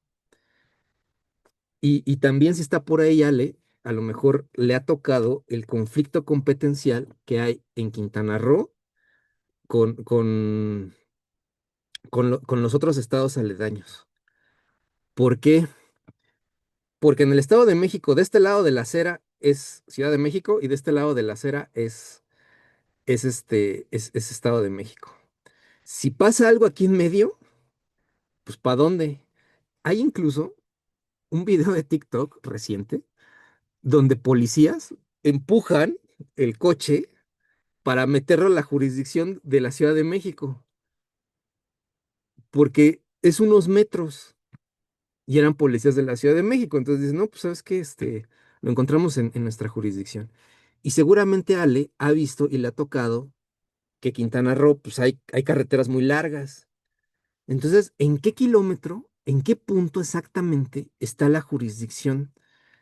Y también si está por ahí Ale, a lo mejor le ha tocado el conflicto competencial que hay en Quintana Roo con, con, con los otros estados aledaños. ¿Por qué? Porque en el Estado de México, de este lado de la acera es Ciudad de México y de este lado de la acera es Estado de México. Si pasa algo aquí en medio, pues ¿para dónde? Hay incluso un video de TikTok reciente donde policías empujan el coche para meterlo a la jurisdicción de la Ciudad de México, porque es unos metros y eran policías de la Ciudad de México. Entonces dicen, no, pues sabes qué, lo encontramos en nuestra jurisdicción. Y seguramente Ale ha visto y le ha tocado que Quintana Roo, pues hay carreteras muy largas. Entonces, ¿en qué kilómetro, en qué punto exactamente está la jurisdicción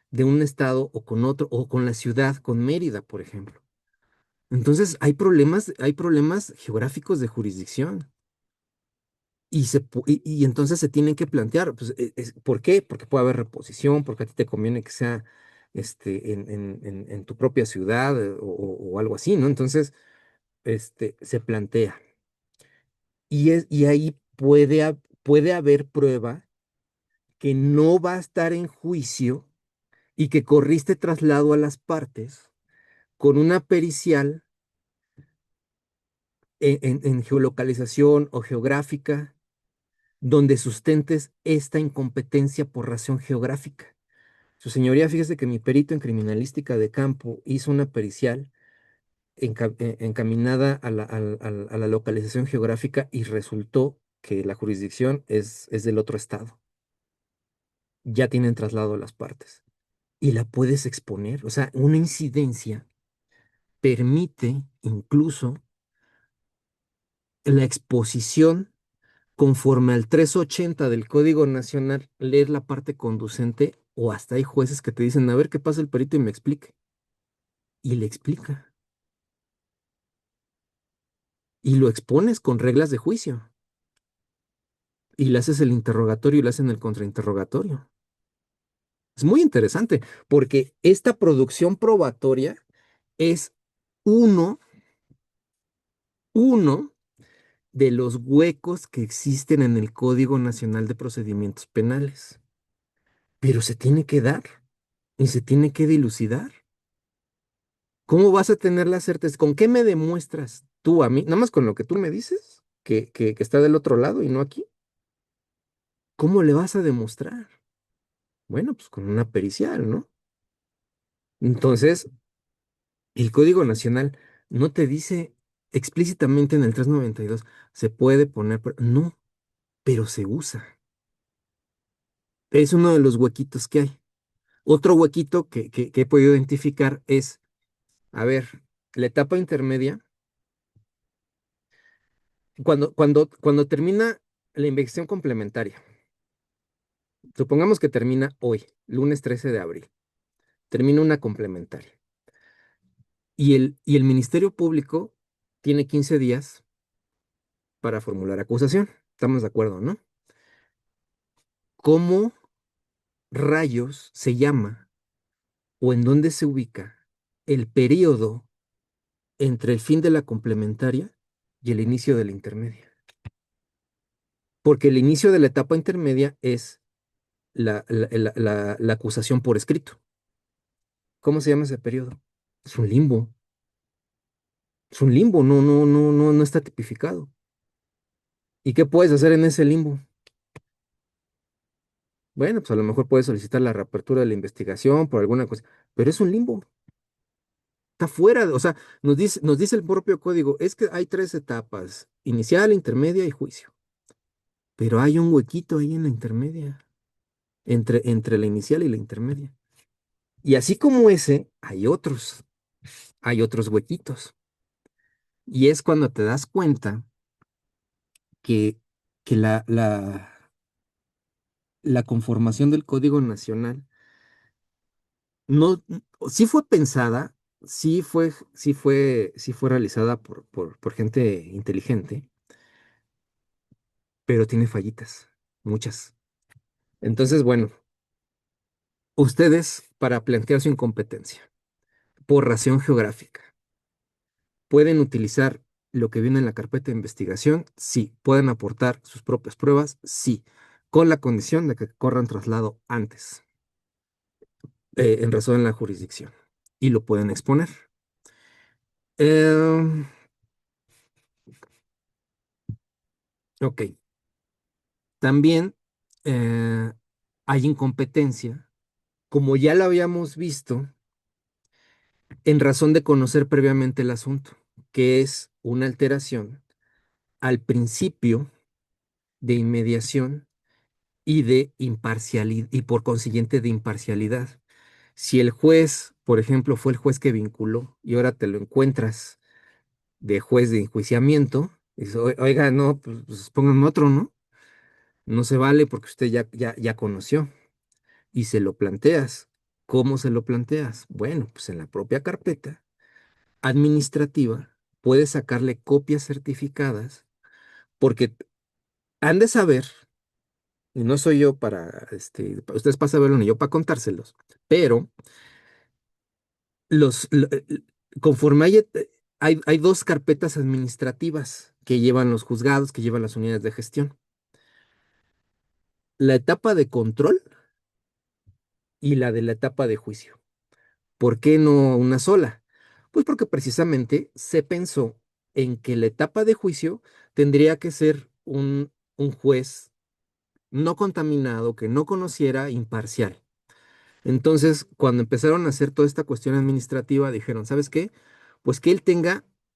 de un estado o con otro, o con la ciudad, con Mérida, por ejemplo? Entonces, hay problemas geográficos de jurisdicción. Y entonces se tienen que plantear, pues, ¿por qué? Porque puede haber reposición, porque a ti te conviene que sea en tu propia ciudad o algo así, ¿no? Entonces, se plantea. Y ahí puede haber prueba que no va a estar en juicio y que corriste traslado a las partes con una pericial en geolocalización o geográfica donde sustentes esta incompetencia por razón geográfica. Su señoría, fíjese que mi perito en criminalística de campo hizo una pericial encaminada a la localización geográfica y resultó que la jurisdicción es del otro estado. Ya tienen traslado a las partes y la puedes exponer. O sea, una incidencia permite incluso la exposición conforme al 380 del Código Nacional, leer la parte conducente o hasta hay jueces que te dicen, a ver qué pasa el perito y me explique. Y le explica. Y lo expones con reglas de juicio. Y le haces el interrogatorio y le hacen el contrainterrogatorio. Es muy interesante porque esta producción probatoria es uno, uno de los huecos que existen en el Código Nacional de Procedimientos Penales. Pero se tiene que dar y se tiene que dilucidar. ¿Cómo vas a tener la certeza? ¿Con qué me demuestras tú a mí, nada más con lo que tú me dices, que está del otro lado y no aquí, ¿cómo le vas a demostrar? Bueno, pues con una pericial, ¿no? Entonces, el Código Nacional no te dice explícitamente en el 392 se puede poner, no, pero se usa. Es uno de los huequitos que hay. Otro huequito que he podido identificar es, a ver, la etapa intermedia, cuando termina la investigación complementaria, supongamos que termina hoy, lunes 13 de abril, termina una complementaria. Y el Ministerio Público tiene 15 días para formular acusación. ¿Estamos de acuerdo, no? ¿Cómo rayos se llama o en dónde se ubica el periodo entre el fin de la complementaria y el inicio de la intermedia? Porque el inicio de la etapa intermedia es la acusación por escrito. ¿Cómo se llama ese periodo? Es un limbo. Es un limbo, no está tipificado. ¿Y qué puedes hacer en ese limbo? Bueno, pues a lo mejor puedes solicitar la reapertura de la investigación por alguna cosa, pero es un limbo. Está fuera, o sea, nos dice el propio código, es que hay tres etapas, inicial, intermedia y juicio, pero hay un huequito ahí en la intermedia, entre la inicial y la intermedia. Y así como ese, hay otros huequitos. Y es cuando te das cuenta que, que la conformación del Código Nacional no, sí fue pensada, sí fue realizada por gente inteligente, pero tiene fallitas, muchas. Entonces, bueno, ustedes, para plantear su incompetencia por ración geográfica, ¿pueden utilizar lo que viene en la carpeta de investigación? Sí. ¿Pueden aportar sus propias pruebas? Sí, con la condición de que corran traslado antes, en razón en la jurisdicción, y lo pueden exponer. Em, ok, también hay incompetencia, como ya lo habíamos visto, en razón de conocer previamente el asunto, que es una alteración al principio de inmediación y de imparcialidad, y por consiguiente de imparcialidad. Si el juez, por ejemplo, fue el juez que vinculó y ahora te lo encuentras de juez de enjuiciamiento, dices, Oiga, no, pues pónganme otro, ¿no? No se vale porque usted ya conoció y se lo planteas. ¿Cómo se lo planteas? Bueno, pues en la propia carpeta administrativa puedes sacarle copias certificadas porque han de saber, y no soy yo ustedes para saberlo ni yo para contárselos, pero los, lo- conforme hay dos carpetas administrativas que llevan los juzgados, que llevan las unidades de gestión. La etapa de control y la de la etapa de juicio. ¿Por qué no una sola? Pues porque precisamente se pensó en que la etapa de juicio tendría que ser un juez no contaminado, que no conociera, imparcial. Entonces, cuando empezaron a hacer toda esta cuestión administrativa, dijeron, ¿sabes qué? Pues que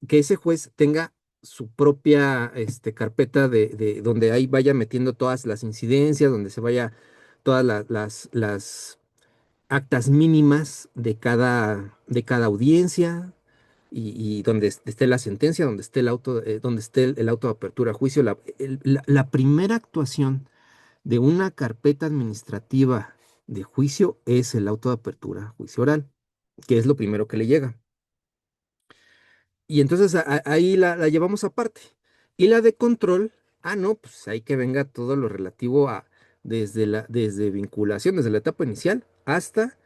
ese juez tenga su propia carpeta de donde ahí vaya metiendo todas las incidencias, donde se vaya todas las actas mínimas de cada audiencia y donde esté la sentencia, donde esté el auto de apertura a juicio. La primera actuación de una carpeta administrativa de juicio es el auto de apertura a juicio oral, que es lo primero que le llega. Y entonces ahí la llevamos aparte. Y la de control, no, pues hay que venga todo lo relativo a desde vinculación, desde la etapa inicial hasta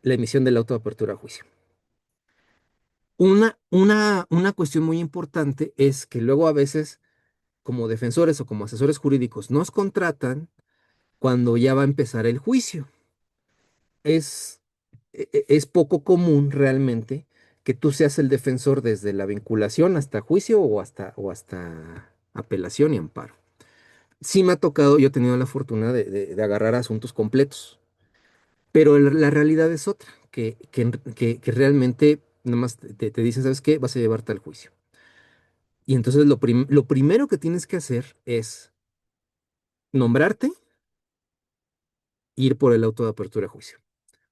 la emisión del auto de apertura a juicio. Una cuestión muy importante es que luego a veces, como defensores o como asesores jurídicos, nos contratan cuando ya va a empezar el juicio. Es, es poco común realmente que tú seas el defensor desde la vinculación hasta juicio o hasta apelación y amparo. Sí me ha tocado, yo he tenido la fortuna de agarrar asuntos completos, pero la realidad es otra, que realmente nada más te dicen, ¿sabes qué? Vas a llevarte al juicio. Y entonces lo primero que tienes que hacer es nombrarte, ir por el auto de apertura a juicio.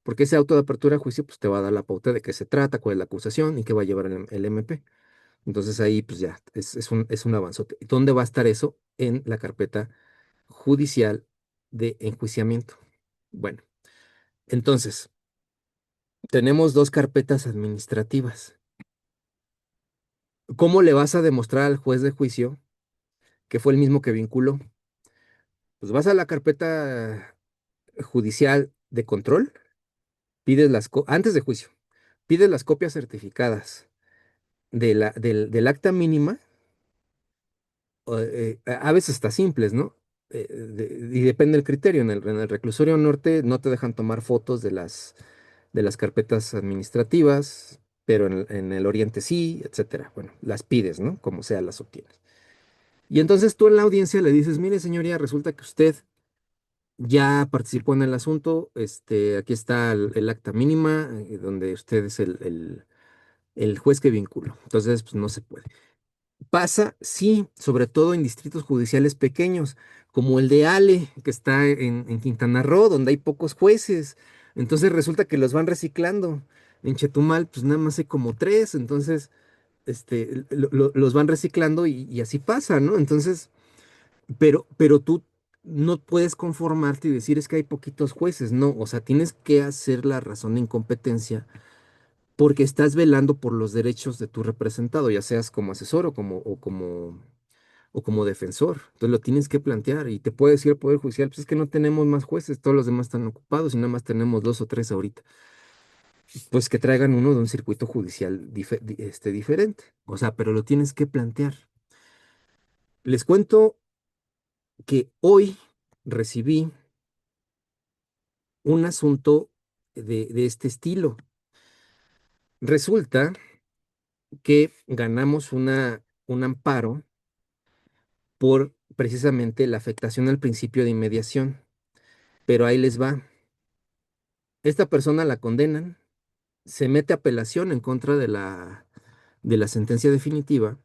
Porque ese auto de apertura a juicio pues, te va a dar la pauta de qué se trata, cuál es la acusación y qué va a llevar el MP. Entonces ahí pues ya es un avanzote. ¿Dónde va a estar eso? En la carpeta judicial de enjuiciamiento. Bueno, entonces tenemos dos carpetas administrativas. ¿Cómo le vas a demostrar al juez de juicio que fue el mismo que vinculó? Pues vas a la carpeta judicial de control, antes de juicio, pides las copias certificadas del acta mínima, a veces está simples, ¿no? Y depende del criterio. En el reclusorio norte no te dejan tomar fotos de las carpetas administrativas, pero en el oriente sí, etcétera. Bueno, las pides, ¿no? Como sea, las obtienes. Y entonces tú en la audiencia le dices, mire, señoría, resulta que usted ya participó en el asunto, aquí está el acta mínima, donde usted es el juez que vinculó. Entonces, pues no se puede. Pasa, sí, sobre todo en distritos judiciales pequeños, como el de Ale, que está en Quintana Roo, donde hay pocos jueces. Entonces resulta que los van reciclando. En Chetumal, pues nada más hay como tres, entonces los van reciclando y así pasa, ¿no? Entonces, pero tú no puedes conformarte y decir es que hay poquitos jueces, no, o sea, tienes que hacer la razón de incompetencia porque estás velando por los derechos de tu representado, ya seas como asesor o como defensor. Entonces lo tienes que plantear y te puede decir el Poder Judicial, pues es que no tenemos más jueces, todos los demás están ocupados y nada más tenemos dos o tres ahorita. Pues que traigan uno de un circuito judicial diferente. O sea, pero lo tienes que plantear. Les cuento que hoy recibí un asunto de este estilo. Resulta que ganamos un amparo por precisamente la afectación al principio de inmediación. Pero ahí les va. Esta persona la condenan, se mete apelación en contra de la sentencia definitiva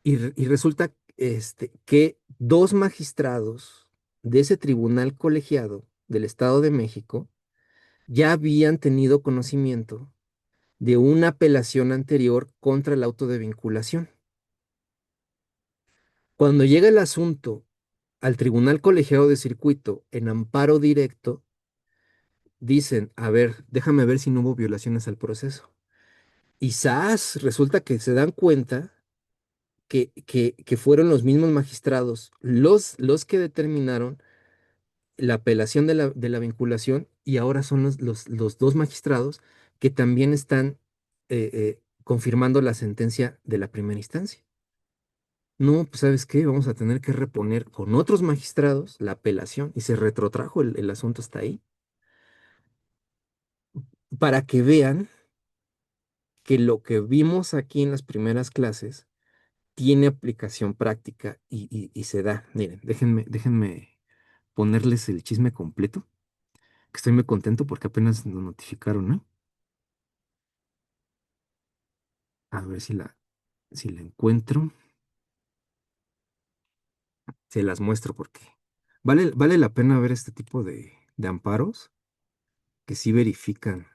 y resulta que dos magistrados de ese tribunal colegiado del Estado de México ya habían tenido conocimiento de una apelación anterior contra el auto de vinculación. Cuando llega el asunto al tribunal colegiado de circuito en amparo directo, dicen, a ver, déjame ver si no hubo violaciones al proceso. Y ¡zas! Resulta que se dan cuenta que fueron los mismos magistrados los que determinaron la apelación de la vinculación y ahora son los dos magistrados que también están confirmando la sentencia de la primera instancia. No, pues ¿sabes qué? Vamos a tener que reponer con otros magistrados la apelación y se retrotrajo el asunto hasta ahí para que vean que lo que vimos aquí en las primeras clases tiene aplicación práctica y se da. Miren, déjenme ponerles el chisme completo, que estoy muy contento porque apenas nos notificaron, ¿no? A ver si la encuentro, se las muestro porque vale la pena ver este tipo de amparos que sí verifican.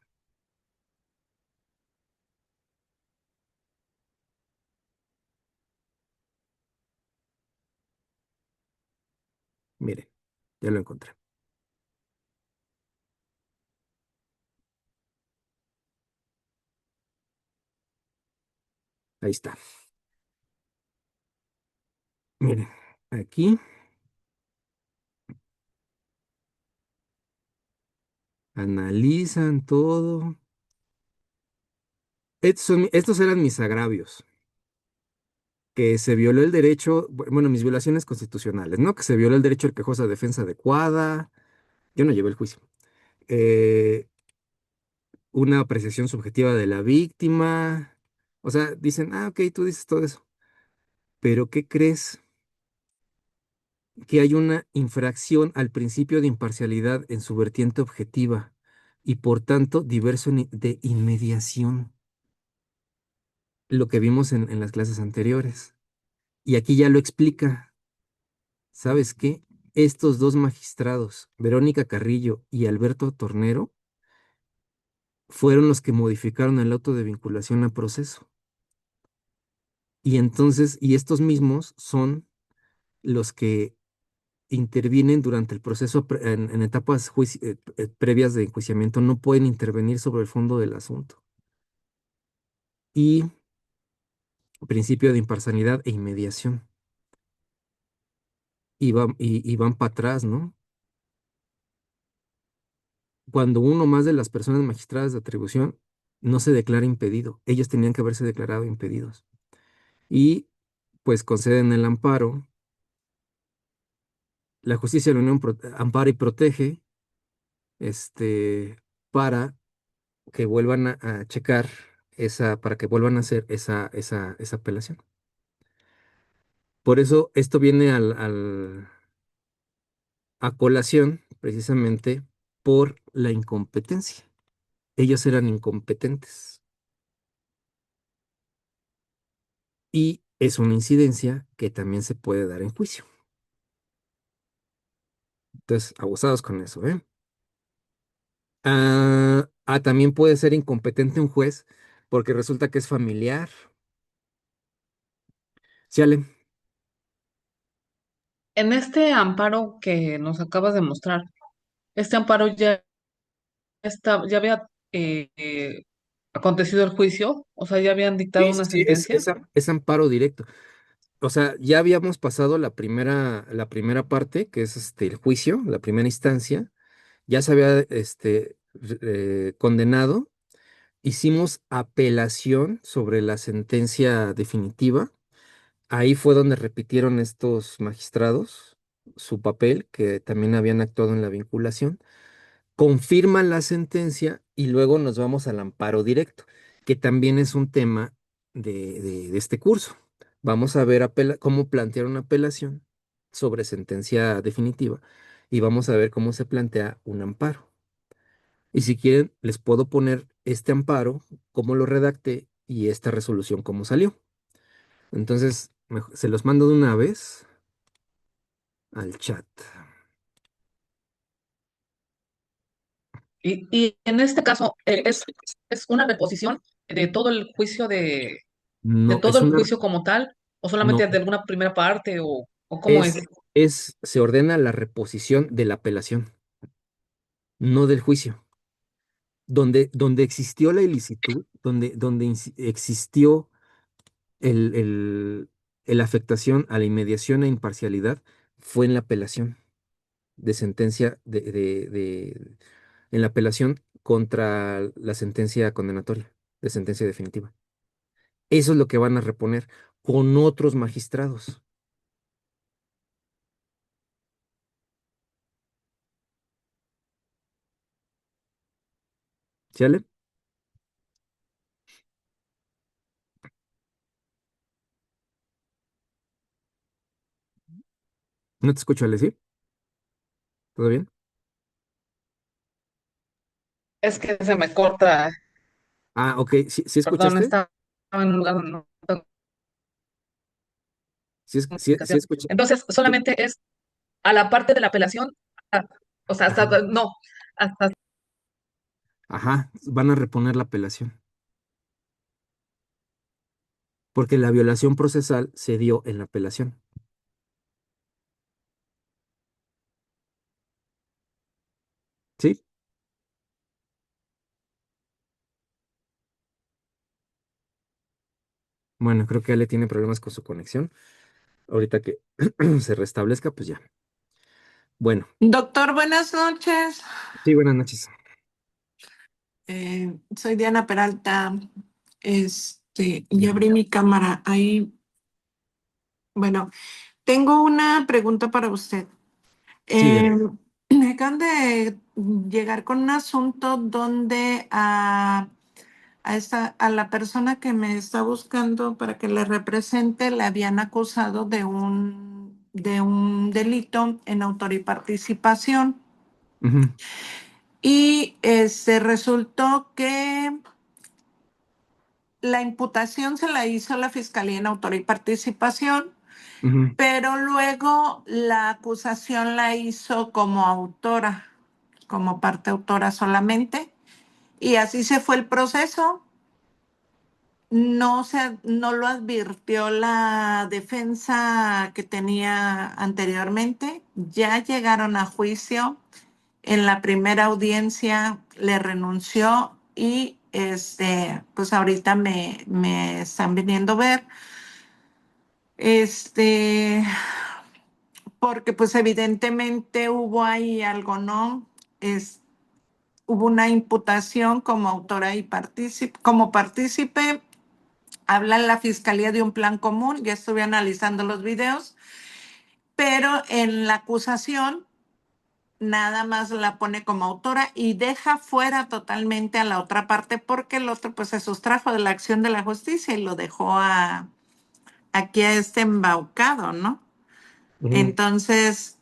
Miren, ya lo encontré. Ahí está. Miren, aquí analizan todo. Estos eran mis agravios, que se violó el derecho, bueno, mis violaciones constitucionales, ¿no? Que se violó el derecho al quejosa defensa adecuada. Yo no llevé el juicio. Eh, una apreciación subjetiva de la víctima. O sea, dicen, ok, tú dices todo eso, pero ¿qué crees? Que hay una infracción al principio de imparcialidad en su vertiente objetiva y por tanto diverso de inmediación, lo que vimos en las clases anteriores. Y aquí ya lo explica. ¿Sabes qué? Estos dos magistrados, Verónica Carrillo y Alberto Tornero, fueron los que modificaron el auto de vinculación a proceso. Y entonces, y estos mismos son los que intervienen durante el proceso en etapas previas de enjuiciamiento, no pueden intervenir sobre el fondo del asunto. Y principio de imparcialidad e inmediación. Y van para atrás, ¿no? Cuando uno más de las personas magistradas de atribución no se declara impedido, ellos tenían que haberse declarado impedidos. Y pues conceden el amparo. La justicia de la Unión ampara y protege este, para que vuelvan a checar para que vuelvan a hacer esa apelación. Por eso esto viene a colación precisamente por la incompetencia. Ellos eran incompetentes y es una incidencia que también se puede dar en juicio. Entonces, abusados con eso, ¿eh? También puede ser incompetente un juez porque resulta que es familiar. ¿Sí, Ale? En este amparo que nos acabas de mostrar, este amparo ya había acontecido el juicio, o sea, ya habían dictado Sí, sí, una sí, sentencia. es amparo directo. O sea, ya habíamos pasado la primera parte, que es el juicio, la primera instancia, ya se había condenado, hicimos apelación sobre la sentencia definitiva, ahí fue donde repitieron estos magistrados su papel, que también habían actuado en la vinculación, confirman la sentencia y luego nos vamos al amparo directo, que también es un tema de este curso. Vamos a ver cómo plantear una apelación sobre sentencia definitiva y vamos a ver cómo se plantea un amparo. Y si quieren, les puedo poner este amparo, cómo lo redacté y esta resolución, cómo salió. Entonces, se los mando de una vez al chat. Y en este caso, es una reposición de todo el juicio de No, todo el juicio como tal, o no, solamente de alguna primera parte, o cómo es. es, se ordena la reposición de la apelación, no del juicio. Donde existió la ilicitud, donde existió el afectación a la inmediación e imparcialidad, fue en la apelación de sentencia en la apelación contra la sentencia condenatoria, de sentencia definitiva. Eso es lo que van a reponer con otros magistrados. ¿Sí, Ale? No te escucho, Ale, ¿sí? ¿Todo bien? Es que se me corta, Ok, ¿sí, sí perdón, escuchaste? estaba en un lugar donde no tengo ¿Sí, sí comunicación. escuché? Entonces, solamente es a la parte de la apelación, ah, o sea, Ajá, no, hasta ajá, van a reponer la apelación, porque la violación procesal se dio en la apelación. ¿Sí? Bueno, creo que Ale tiene problemas con su conexión. Ahorita que se restablezca, pues ya. Bueno, Doctor, buenas noches. sí, buenas noches. Soy Diana Peralta. Ya abrí mi cámara. Ahí, bueno, tengo una pregunta para usted. Sí, Eh, acaban de llegar con un asunto donde a la persona que me está buscando para que le represente le habían acusado de un delito en autor y participación. Ujú, Y resultó que la imputación se la hizo la Fiscalía en autor y participación, ujú. pero luego la acusación la hizo como autora, como parte autora solamente. Y así se fue el proceso. No lo advirtió la defensa que tenía anteriormente. Ya llegaron a juicio. En la primera audiencia le renunció y pues ahorita me están viniendo a ver. Este, Porque pues evidentemente hubo ahí algo, ¿no? Hubo una imputación como autora y como partícipe. Habla la fiscalía de un plan común, ya estuve analizando los videos, pero en la acusación nada más la pone como autora y deja fuera totalmente a la otra parte porque el otro pues se sustrajo de la acción de la justicia y lo dejó aquí a este embaucado, ¿no? Ujú. Entonces,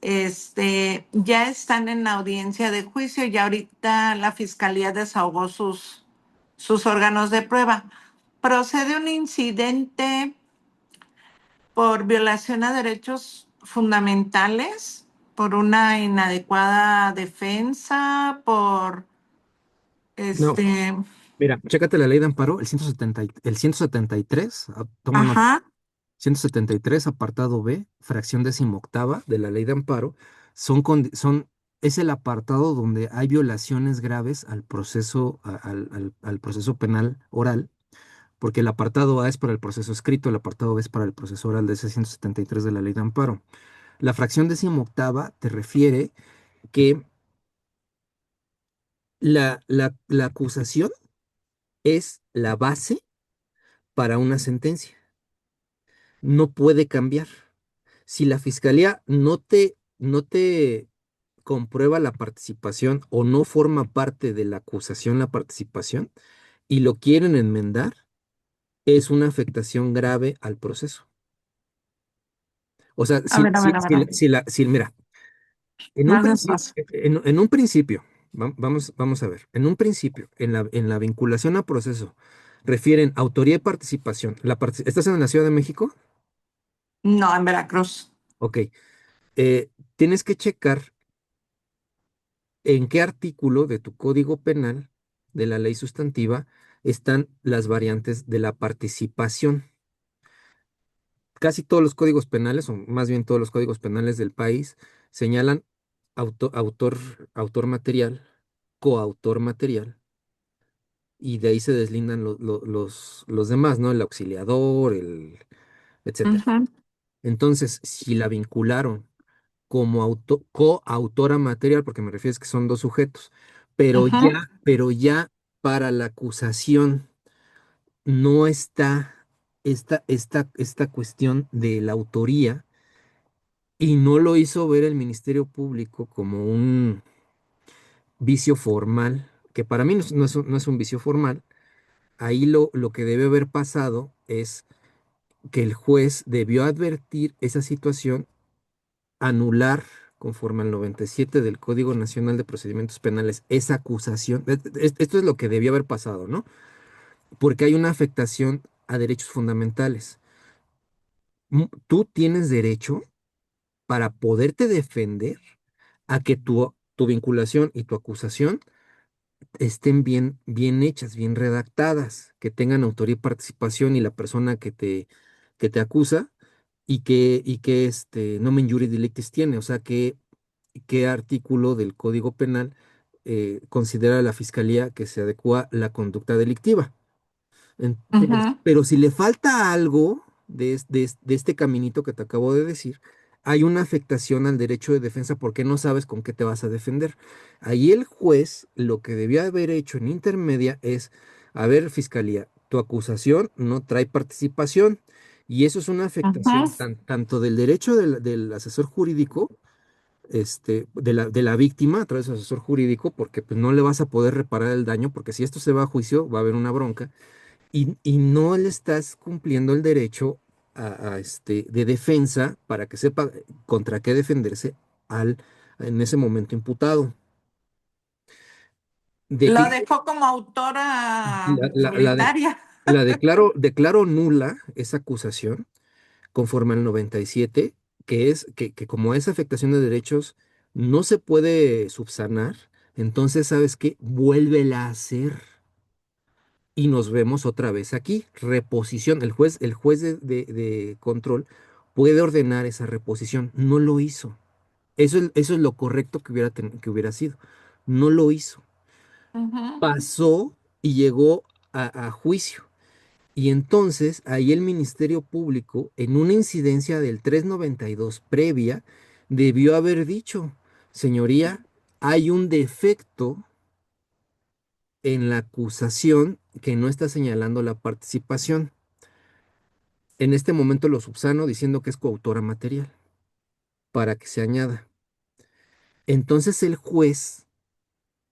ya están en la audiencia de juicio y ahorita la fiscalía desahogó sus órganos de prueba. Procede un incidente por violación a derechos fundamentales, por una inadecuada defensa, por No, este, mira, chécate la ley de amparo, el 173, toma nota, ajá, 173, apartado B, fracción decimoctava de la ley de amparo, es el apartado donde hay violaciones graves al proceso, al proceso penal oral, porque el apartado A es para el proceso escrito, el apartado B es para el proceso oral de ese 173 de la ley de amparo. La fracción decimoctava te refiere que la acusación es la base para una sentencia. No puede cambiar. Si la fiscalía no te comprueba la participación o no forma parte de la acusación la participación y lo quieren enmendar, es una afectación grave al proceso. O sea, a ver, a ver, a ver, a ver, mira, más despacio. en un principio, vamos a ver, en un principio, en la vinculación a proceso, refieren autoría y participación. ¿Estás en la Ciudad de México? No, en Veracruz. Ok. Tienes que checar en qué artículo de tu Código Penal, de la ley sustantiva, están las variantes de la participación. Casi todos los códigos penales, o más bien todos los códigos penales del país, señalan autor, autor material, coautor material, y de ahí se deslindan los demás, ¿no? El auxiliador, etcétera. Ujú, Entonces, si la vincularon como coautora material, porque me refiero es que son dos sujetos, ujú, pero ya para la acusación no está esta cuestión de la autoría y no lo hizo ver el Ministerio Público como un vicio formal, que para mí no es un vicio formal. Ahí lo que debe haber pasado es que el juez debió advertir esa situación, anular conforme al 97 del Código Nacional de Procedimientos Penales esa acusación. Esto es lo que debió haber pasado, ¿no? Porque hay una afectación a derechos fundamentales. Tú tienes derecho para poderte defender a que tu vinculación y tu acusación estén bien hechas, bien redactadas, que tengan autoría y participación y la persona que te acusa y que nomen juris delictis tiene, o sea, qué artículo del Código Penal considera la Fiscalía que se adecua la conducta delictiva. ujú, Pero si le falta algo de este caminito que te acabo de decir, hay una afectación al derecho de defensa porque no sabes con qué te vas a defender. Ahí el juez lo que debió haber hecho en intermedia es, a ver, Fiscalía, tu acusación no trae participación y eso es una afectación ujú, tanto del derecho del asesor jurídico de la víctima a través de su asesor jurídico, porque pues, no le vas a poder reparar el daño, porque si esto se va a juicio, va a haber una bronca, y no le estás cumpliendo el derecho de defensa para que sepa contra qué defenderse en ese momento imputado. Lo Decla- dejó como autora la, la- la de- solitaria. declaro nula esa acusación conforme al 97, que como esa afectación de derechos no se puede subsanar, entonces, ¿sabes qué? Vuélvela a hacer y nos vemos otra vez aquí. Reposición. El juez de control puede ordenar esa reposición. No lo hizo. Eso es lo correcto que hubiera sido. No lo hizo. Ujú, Pasó y llegó a juicio. Y entonces ahí el Ministerio Público, en una incidencia del 392 previa, debió haber dicho, señoría, hay un defecto en la acusación que no está señalando la participación. En este momento lo subsano diciendo que es coautora material para que se añada. Entonces el juez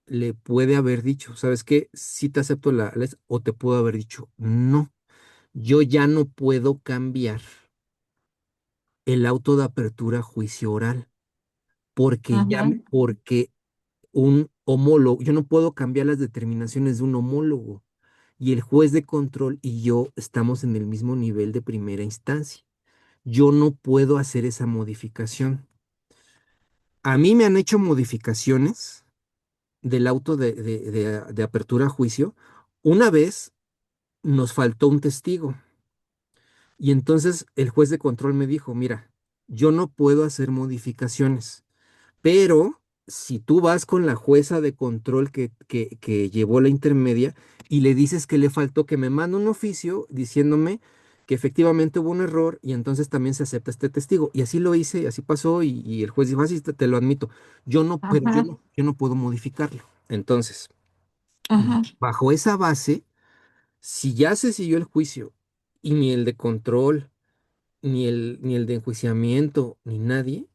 le puede haber dicho, ¿sabes qué? Si te acepto o te puedo haber dicho, no, yo ya no puedo cambiar el auto de apertura a juicio oral, ujú, porque un homólogo, yo no puedo cambiar las determinaciones de un homólogo y el juez de control y yo estamos en el mismo nivel de primera instancia. Yo no puedo hacer esa modificación. A mí me han hecho modificaciones del auto de apertura a juicio. Una vez nos faltó un testigo y entonces el juez de control me dijo, mira, yo no puedo hacer modificaciones. Pero si tú vas con la jueza de control que llevó la intermedia y le dices que le faltó, que me manda un oficio diciéndome que efectivamente hubo un error y entonces también se acepta este testigo. Y así lo hice, así pasó y el juez dijo, así te lo admito. Pero ujú, yo no puedo modificarlo. Entonces, ujú. bajo esa base, si ya se siguió el juicio y ni el de control, ni el de enjuiciamiento, ni nadie,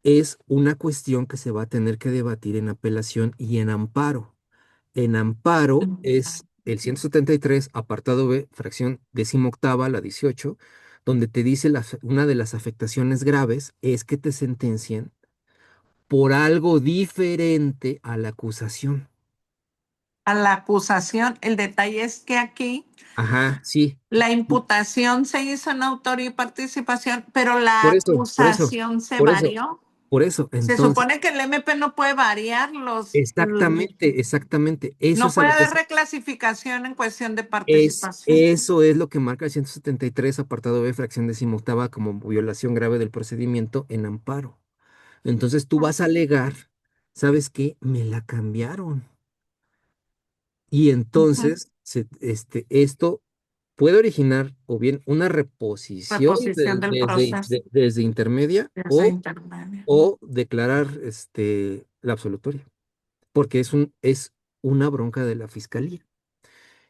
es una cuestión que se va a tener que debatir en apelación y en amparo. En amparo es el 173 apartado B, fracción 18ª, la 18, donde te dice una de las afectaciones graves es que te sentencien por algo diferente a la acusación. A la acusación, el detalle es que aquí Ajá, sí. la imputación se hizo en autoría y participación, pero la Por eso, por eso, acusación se por eso, varió. por eso. Se Entonces, supone que el MP no puede variar exactamente, exactamente. Eso no es a puede lo que haber reclasificación en cuestión de Es, participación. eso es lo que marca el 173, apartado B, fracción 18ª, como violación grave del procedimiento en amparo. Entonces tú vas a alegar, ¿sabes qué? Me la cambiaron. Y Ujú. entonces esto puede originar o bien una reposición Reposición del proceso desde intermedia de ese intermedio. o declarar la absolutoria, porque es una bronca de la fiscalía.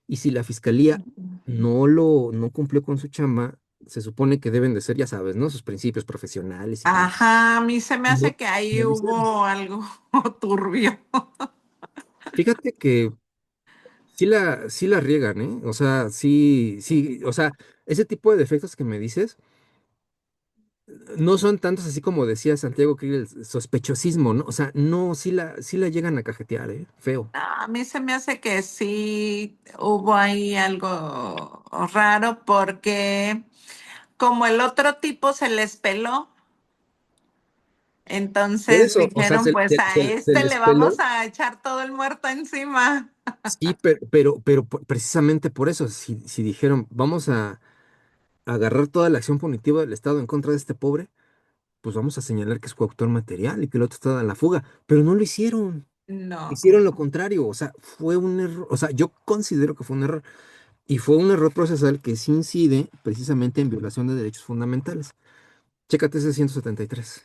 Y si la fiscalía no cumplió con su chamba, se supone que deben de ser, ya sabes, ¿no? Sus principios profesionales y demás. Ajá, a mí se me No, hace que ahí no lo hicieron. hubo algo turbio. Fíjate que sí la riegan, ¿eh? O sea, sí, sí, o sea, ese tipo de defectos que me dices no son tantos así como decía Santiago Krill, el sospechosismo, ¿no? O sea, no, sí la llegan a cajetear, ¿eh? Feo. A mí se me hace que sí hubo ahí algo raro porque como el otro tipo se les peló, Por entonces eso, o sea, dijeron, pues a se este les le vamos peló. a echar todo el muerto encima. Sí, precisamente por eso, si dijeron, vamos a agarrar toda la acción punitiva del Estado en contra de este pobre, pues vamos a señalar que es coautor material y que el otro está en la fuga, pero no lo hicieron, No. hicieron lo contrario, o sea, fue un error, o sea, yo considero que fue un error y fue un error procesal que sí incide precisamente en violación de derechos fundamentales. Chécate ese 173,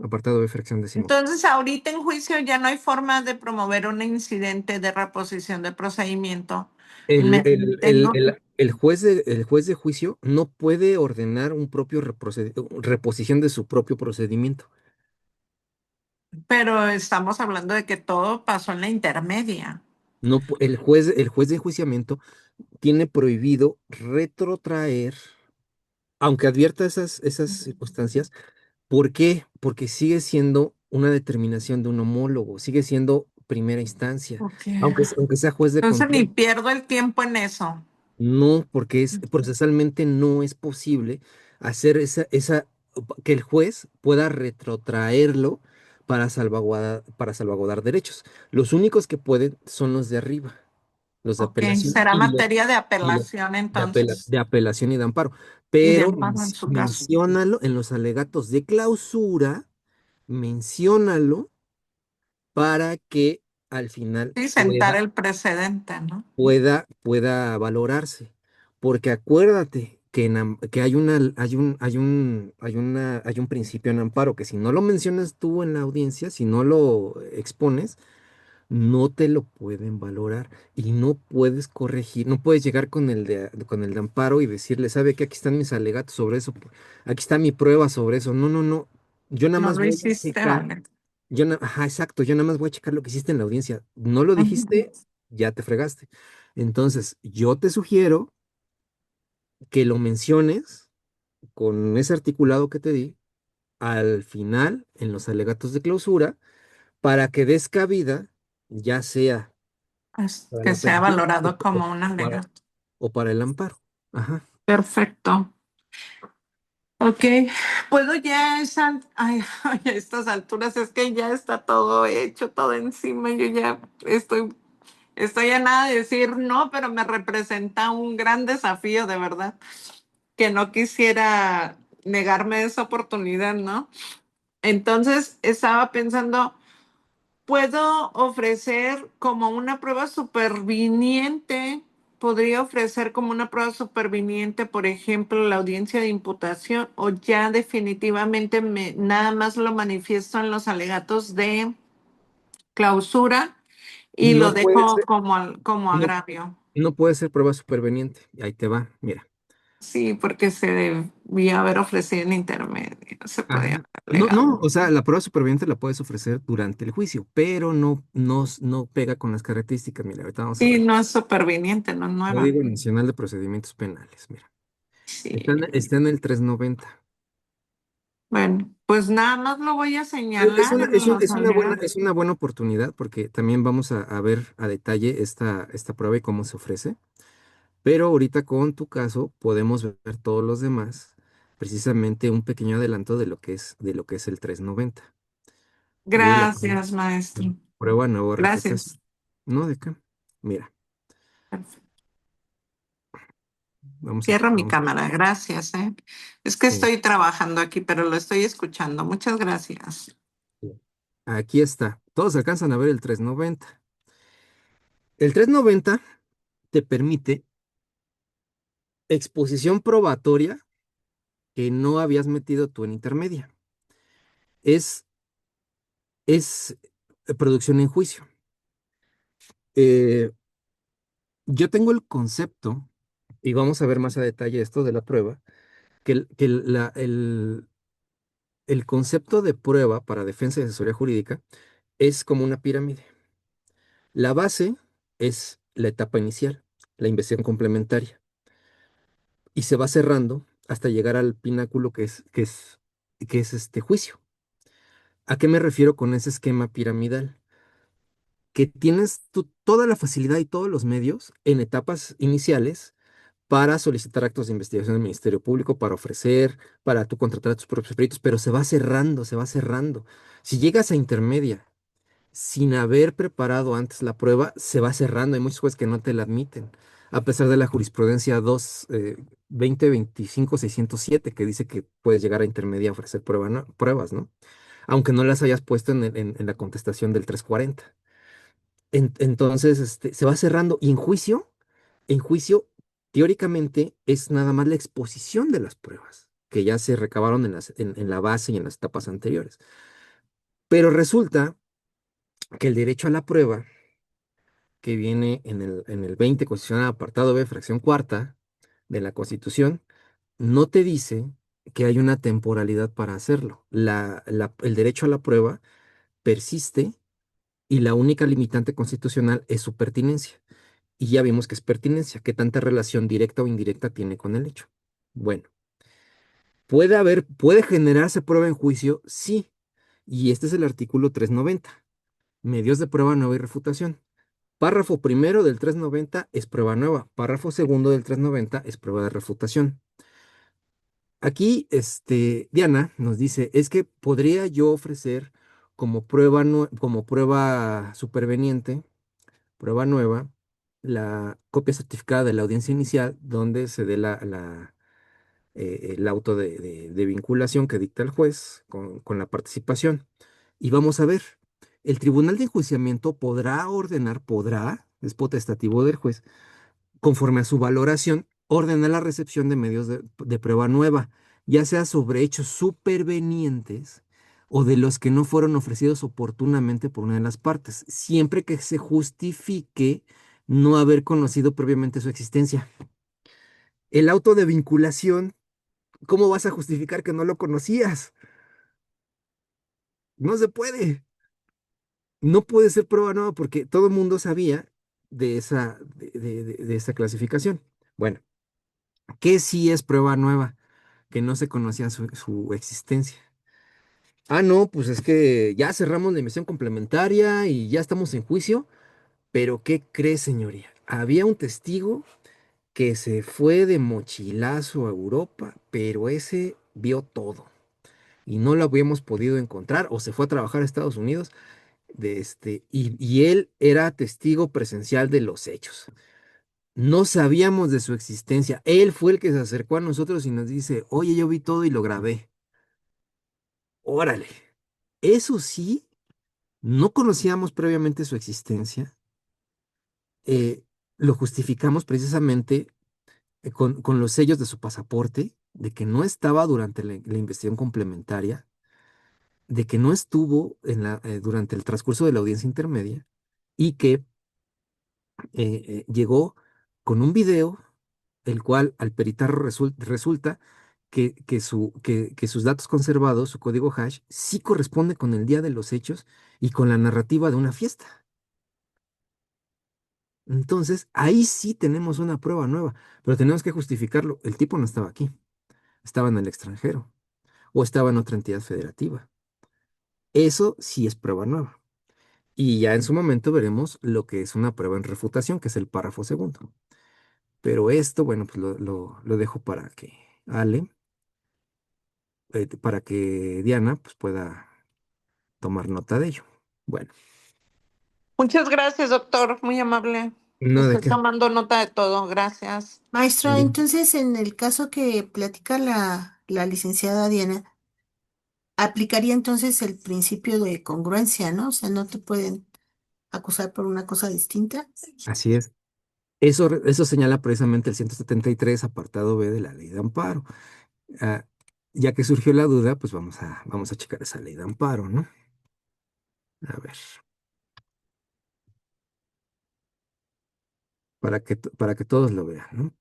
apartado B, fracción décimo. Entonces, ahorita en juicio ya no hay forma de promover un incidente de reposición de procedimiento. Me tengo. El juez de juicio no puede ordenar reposición de su propio procedimiento. Pero estamos hablando de que todo pasó en la intermedia. No, el juez de enjuiciamiento tiene prohibido retrotraer, aunque advierta esas circunstancias. ¿Por qué? Porque sigue siendo una determinación de un homólogo, sigue siendo primera instancia, Ok. aunque sea juez de Entonces ni control. pierdo el tiempo en eso. No, porque es procesalmente no es posible hacer que el juez pueda retrotraerlo para salvaguardar derechos. Los únicos que pueden son los de arriba, los de Ok, apelación será y los materia de y los apelación entonces de apelación y de amparo. y de Pero amparo en su caso. menciónalo en los alegatos de clausura, menciónalo para que al final Sí, sentar el precedente, ¿no? pueda valorarse. Porque acuérdate que, que hay un principio en amparo que si no lo mencionas tú en la audiencia, si no lo expones, no te lo pueden valorar y no puedes corregir, no puedes llegar con el de amparo y decirle, ¿sabe qué? Aquí están mis alegatos sobre eso, aquí está mi prueba sobre eso. No, no, no. Yo nada No más lo voy a hiciste, checar, vale. ajá, exacto, yo nada más voy a checar lo que hiciste en la audiencia. No lo Ujú. dijiste, ya te fregaste. Entonces, yo te sugiero que lo menciones con ese articulado que te di al final en los alegatos de clausura para que des cabida, ya sea para la Que sea apelación valorado como un para, alegato. o para el amparo. Ajá. Perfecto. Ok, puedo ya ay, ay, a estas alturas es que ya está todo hecho, todo encima. Yo ya estoy a nada de decir no, pero me representa un gran desafío, de verdad, que no quisiera negarme esa oportunidad, ¿no? Entonces estaba pensando, puedo ofrecer como una prueba superviniente, podría ofrecer como una prueba superviniente, por ejemplo, la audiencia de imputación, o ya definitivamente nada más lo manifiesto en los alegatos de clausura y lo No puede dejo ser, como no, agravio. no puede ser prueba superveniente. Ahí te va, mira. Sí, porque se debía haber ofrecido en intermedio, se podía Ajá. haber No, alegado. no, o sea, la prueba superveniente la puedes ofrecer durante el juicio, pero no pega con las características. Mira, ahorita vamos a Sí, ver. no es superviniente, no es nueva. Código Nacional de Procedimientos Penales, mira. Sí. Está en el 390. Bueno, pues nada más lo voy a señalar en los alegatos. Es una buena oportunidad porque también vamos a ver a detalle esta prueba y cómo se ofrece. Pero ahorita con tu caso podemos ver todos los demás, precisamente un pequeño adelanto de lo que es el 390. Voy a la Gracias, maestro. prueba nueva refutación. Gracias. No, de acá. Mira, Perfecto. vamos a, Cierro mi vamos a, cámara. Gracias, ¿eh? Es que sí, estoy trabajando aquí, pero lo estoy escuchando. Muchas gracias. sí. Aquí está. Todos alcanzan a ver el 390. El 390 te permite exposición probatoria que no habías metido tú en intermedia. Es, es producción en juicio. Eh, yo tengo el concepto, y vamos a ver más a detalle esto de la prueba, que el concepto de prueba para defensa y asesoría jurídica es como una pirámide. La base es la etapa inicial, la investigación complementaria, y se va cerrando hasta llegar al pináculo que es este juicio. ¿A qué me refiero con ese esquema piramidal? Que tienes toda la facilidad y todos los medios en etapas iniciales para solicitar actos de investigación del Ministerio Público, para ofrecer, para tú contratar a tus propios peritos, pero se va cerrando, se va cerrando. Si llegas a intermedia sin haber preparado antes la prueba, se va cerrando. Hay muchos jueces que no te la admiten, a pesar de la jurisprudencia 2025-607, que dice que puedes llegar a intermedia a ofrecer pruebas, ¿no? Aunque no las hayas puesto en la contestación del 340. Entonces, se va cerrando. Y en juicio, teóricamente, es nada más la exposición de las pruebas que ya se recabaron en la base y en las etapas anteriores. Pero resulta que el derecho a la prueba, que viene en el 20 Constitucional, apartado B, fracción cuarta de la Constitución, no te dice que hay una temporalidad para hacerlo. El derecho a la prueba persiste y la única limitante constitucional es su pertinencia. Y ya vimos que es pertinencia, qué tanta relación directa o indirecta tiene con el hecho. Bueno, puede generarse prueba en juicio, sí, y este es el artículo 390, medios de prueba nueva y refutación. Párrafo primero del 390 es prueba nueva, párrafo segundo del 390 es prueba de refutación. Aquí, Diana nos dice, es que podría yo ofrecer como prueba, como prueba superveniente, prueba nueva, la copia certificada de la audiencia inicial, donde se dé el auto de vinculación que dicta el juez con la participación. Y vamos a ver, el tribunal de enjuiciamiento podrá, es potestativo del juez, conforme a su valoración, ordena la recepción de medios de prueba nueva, ya sea sobre hechos supervenientes o de los que no fueron ofrecidos oportunamente por una de las partes, siempre que se justifique no haber conocido previamente su existencia. El auto de vinculación, ¿cómo vas a justificar que no lo conocías? No se puede. No puede ser prueba nueva porque todo el mundo sabía de esa clasificación. Bueno, ¿qué sí es prueba nueva? Que no se conocía su existencia. Ah, no, pues es que ya cerramos la investigación complementaria y ya estamos en juicio, pero ¿qué cree, señoría? Había un testigo que se fue de mochilazo a Europa, pero ese vio todo y no lo habíamos podido encontrar o se fue a trabajar a Estados Unidos y él era testigo presencial de los hechos. No sabíamos de su existencia. Él fue el que se acercó a nosotros y nos dice, oye, yo vi todo y lo grabé. Órale. Eso sí, no conocíamos previamente su existencia. eh, lo justificamos precisamente con los sellos de su pasaporte, de que no estaba durante la investigación complementaria, de que no estuvo durante el transcurso de la audiencia intermedia y que llegó con un video, el cual al peritar resulta que sus datos conservados, su código hash, sí corresponde con el día de los hechos y con la narrativa de una fiesta. Entonces, ahí sí tenemos una prueba nueva, pero tenemos que justificarlo. El tipo no estaba aquí, estaba en el extranjero o estaba en otra entidad federativa. Eso sí es prueba nueva. Y ya en su momento veremos lo que es una prueba en refutación, que es el párrafo segundo. Pero esto, bueno, pues lo dejo para que Ale, para que Diana, pues pueda tomar nota de ello. Bueno, Muchas gracias, doctor. Muy amable. no de Estoy qué. tomando nota de todo. Gracias. Maestro, Bien. entonces en el caso que platica la licenciada Diana, aplicaría entonces el principio de congruencia, ¿no? O sea, no te pueden acusar por una cosa distinta. Así es. Eso señala precisamente el 173, apartado B de la ley de amparo. Ah, ya que surgió la duda, pues vamos a checar esa ley de amparo, ¿no? A ver, para que todos lo vean, ¿no?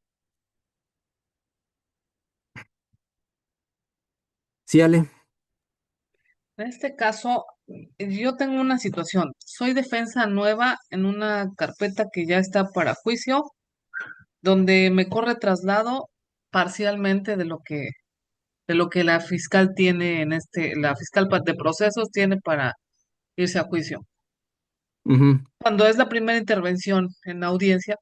Sí, Ale. En este caso, yo tengo una situación. Soy defensa nueva en una carpeta que ya está para juicio, donde me corre traslado parcialmente de lo que la fiscal tiene la fiscal de procesos tiene para irse a juicio. Ujú, Cuando es la primera intervención en la audiencia,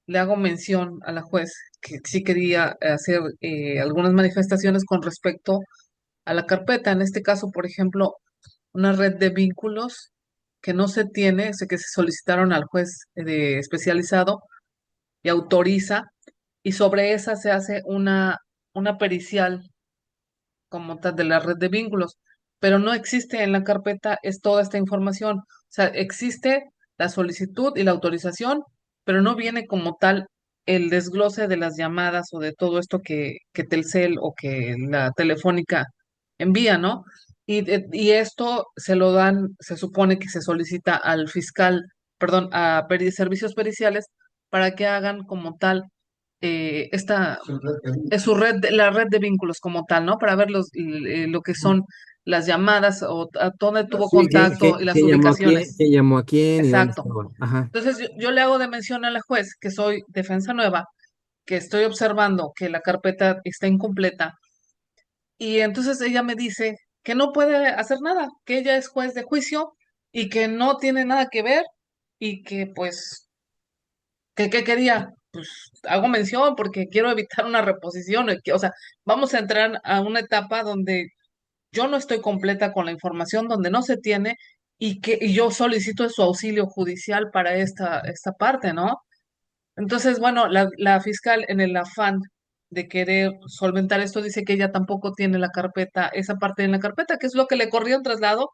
le hago mención a la juez que sí quería hacer algunas manifestaciones con respecto a la carpeta. En este caso, por ejemplo, una red de vínculos que no se tiene, sé que se solicitaron al juez de especializado y autoriza, y sobre esa se hace una pericial como tal de la red de vínculos, pero no existe en la carpeta es toda esta información. O sea, existe la solicitud y la autorización, pero no viene como tal el desglose de las llamadas o de todo esto que Telcel o que la Telefónica envía, ¿no? Y esto se lo dan, se supone que se solicita al fiscal, perdón, a servicios periciales para que hagan como tal esta es su red, la red de vínculos como tal, ¿no? Para ver lo que son las llamadas o a dónde tuvo Sí, contacto y las ubicaciones. quién llamó a quién y dónde Exacto. estaba? Ajá. Entonces yo le hago de mención a la juez que soy defensa nueva, que estoy observando que la carpeta está incompleta y entonces ella me dice que no puede hacer nada, que ella es juez de juicio y que no tiene nada que ver y que pues, que qué quería. Pues hago mención porque quiero evitar una reposición, o sea, vamos a entrar a una etapa donde yo no estoy completa con la información, donde no se tiene y yo solicito su auxilio judicial para esta parte, ¿no? Entonces, bueno, la fiscal en el afán de querer solventar esto dice que ella tampoco tiene la carpeta, esa parte en la carpeta, que es lo que le corrió en traslado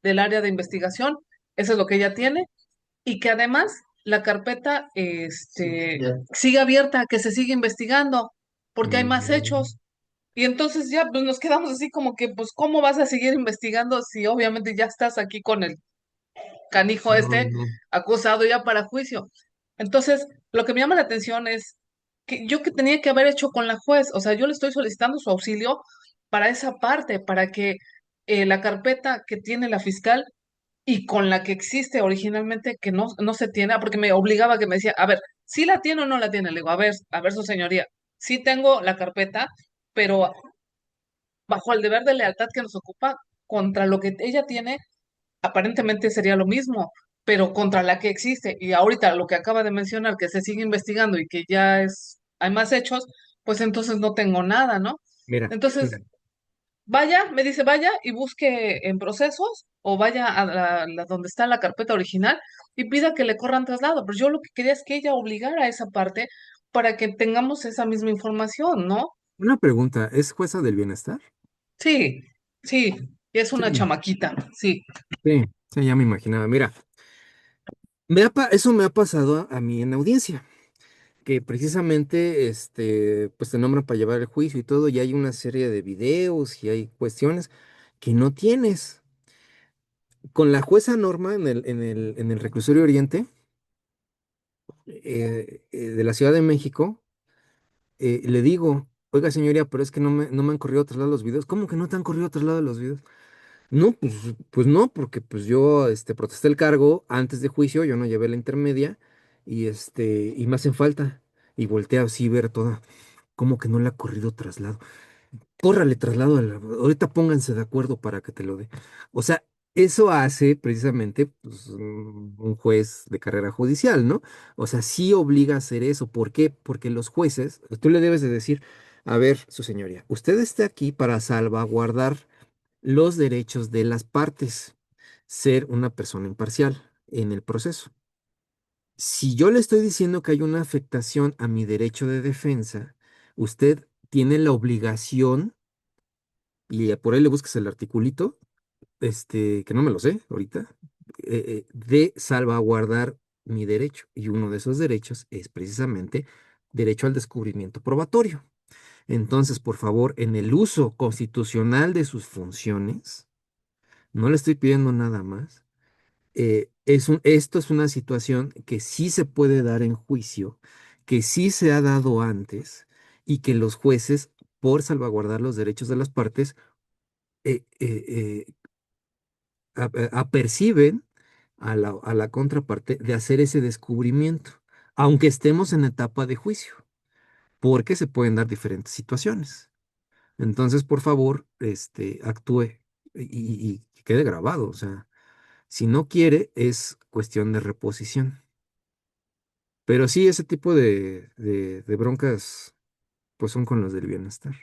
del área de investigación, eso es lo que ella tiene, y que además la carpeta sigue abierta, que se sigue investigando, porque hay más Mm, hechos. Y entonces ya pues, nos quedamos así como que, pues, ¿cómo vas a seguir investigando si obviamente ya estás aquí con el canijo no, no. acusado ya para juicio? Entonces, lo que me llama la atención es que yo que tenía que haber hecho con la juez, o sea, yo le estoy solicitando su auxilio para esa parte, para que la carpeta que tiene la fiscal y con la que existe originalmente que no se tiene, porque me obligaba que me decía, a ver, si la tiene o no la tiene. Le digo, a ver, su señoría, sí tengo la carpeta, pero bajo el deber de lealtad que nos ocupa, contra lo que ella tiene, aparentemente sería lo mismo, pero contra la que existe. Y ahorita lo que acaba de mencionar, que se sigue investigando y que ya hay más hechos, pues entonces no tengo nada, ¿no? Mira, Entonces, mira. vaya, me dice, vaya y busque en procesos o vaya a donde está la carpeta original y pida que le corran traslado. Pero yo lo que quería es que ella obligara a esa parte para que tengamos esa misma información, ¿no? Una pregunta, ¿es jueza del bienestar? Sí, sí, es una Sí, chamaquita, sí. sí, sí, ya me imaginaba. Mira, eso me ha pasado a mí en audiencia, que precisamente pues te nombran para llevar el juicio y todo, y hay una serie de videos y hay cuestiones que no tienes. Con la jueza Norma en el Reclusorio Oriente de la Ciudad de México, le digo, oiga señoría, pero es que no me han corrido atrás los videos. ¿Cómo que no te han corrido atrás los videos? No, pues no, porque pues yo protesté el cargo antes de juicio, yo no llevé la intermedia y me hacen falta. Y volteé así ver toda, ¿cómo que no le ha corrido traslado? Córrale traslado, ahorita pónganse de acuerdo para que te lo dé. O sea, eso hace precisamente pues, un juez de carrera judicial, ¿no? O sea, sí obliga a hacer eso. ¿Por qué? Porque los jueces, tú le debes de decir, a ver, su señoría, usted está aquí para salvaguardar los derechos de las partes, ser una persona imparcial en el proceso. Si yo le estoy diciendo que hay una afectación a mi derecho de defensa, usted tiene la obligación, y por ahí le buscas el articulito, que no me lo sé ahorita, de salvaguardar mi derecho. Y uno de esos derechos es precisamente derecho al descubrimiento probatorio. Entonces, por favor, en el uso constitucional de sus funciones, no le estoy pidiendo nada más. Esto es una situación que sí se puede dar en juicio, que sí se ha dado antes y que los jueces, por salvaguardar los derechos de las partes, eh, eh, aperciben a la contraparte de hacer ese descubrimiento, aunque estemos en etapa de juicio, porque se pueden dar diferentes situaciones. Entonces, por favor, actúe y que quede grabado, o sea. Si no quiere, es cuestión de reposición. Pero sí, ese tipo de broncas, pues son con los del bienestar.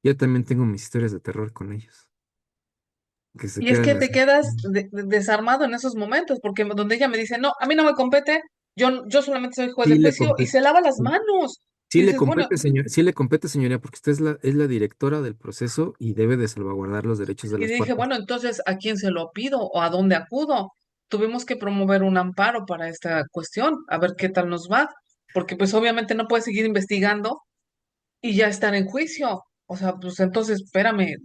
Yo también tengo mis historias de terror con ellos, que se Y es quedan que te así. quedas desarmado en esos momentos, porque donde ella me dice, no, a mí no me compete, yo solamente soy juez de Sí le juicio y compete, se lava las manos. sí Y le dices, bueno, compete, señor, sí le compete, señoría, porque usted es la directora del proceso y debe de salvaguardar los derechos de y las dije, partes. bueno, entonces, ¿a quién se lo pido o a dónde acudo? Tuvimos que promover un amparo para esta cuestión, a ver qué tal nos va, porque pues obviamente no puedes seguir investigando y ya estar en juicio. O sea, pues entonces, espérame,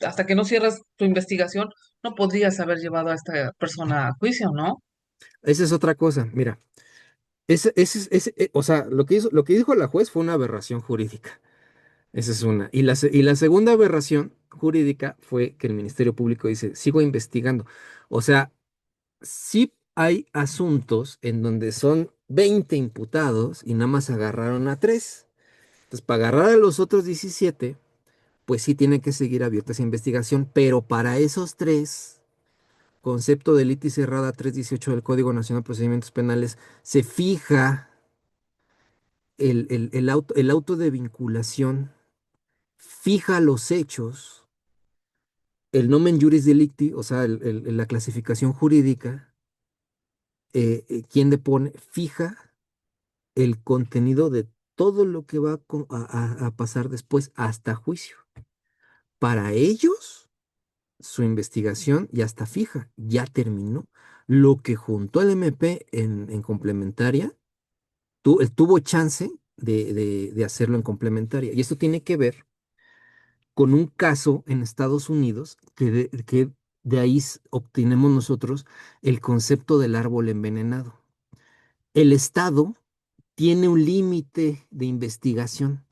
hasta que no cierres tu investigación, no podrías haber llevado a esta persona a juicio, ¿no? Esa es otra cosa, mira, o sea, lo que dijo la juez fue una aberración jurídica. Esa es una. Y la segunda aberración jurídica fue que el Ministerio Público dice, sigo investigando. O sea, sí hay asuntos en donde son 20 imputados y nada más agarraron a 3. Entonces, para agarrar a los otros 17, pues sí tiene que seguir abierta esa investigación, pero para esos 3, concepto de litis cerrada 318 del Código Nacional de Procedimientos Penales, se fija el auto de vinculación, fija los hechos, el nomen juris delicti, o sea, la clasificación jurídica, quien depone, fija el contenido de todo lo que va a pasar después hasta juicio. Para ellos, su investigación ya está fija, ya terminó. Lo que juntó al MP en complementaria, tuvo chance de hacerlo en complementaria. Y esto tiene que ver con un caso en Estados Unidos que de ahí obtenemos nosotros el concepto del árbol envenenado. El Estado tiene un límite de investigación.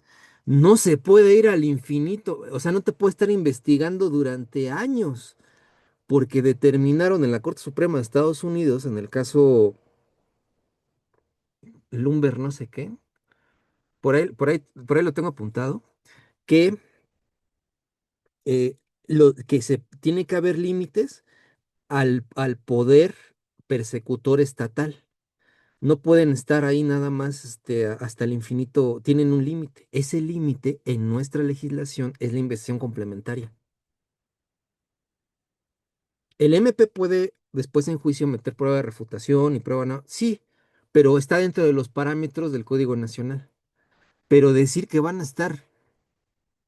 No se puede ir al infinito, o sea, no te puede estar investigando durante años, porque determinaron en la Corte Suprema de Estados Unidos, en el caso Lumber no sé qué, por ahí lo tengo apuntado, que, que se tiene que haber límites al poder persecutor estatal. No pueden estar ahí nada más hasta el infinito, tienen un límite. Ese límite en nuestra legislación es la investigación complementaria. El MP puede después en juicio meter prueba de refutación y prueba no, sí, pero está dentro de los parámetros del Código Nacional. Pero decir que van a estar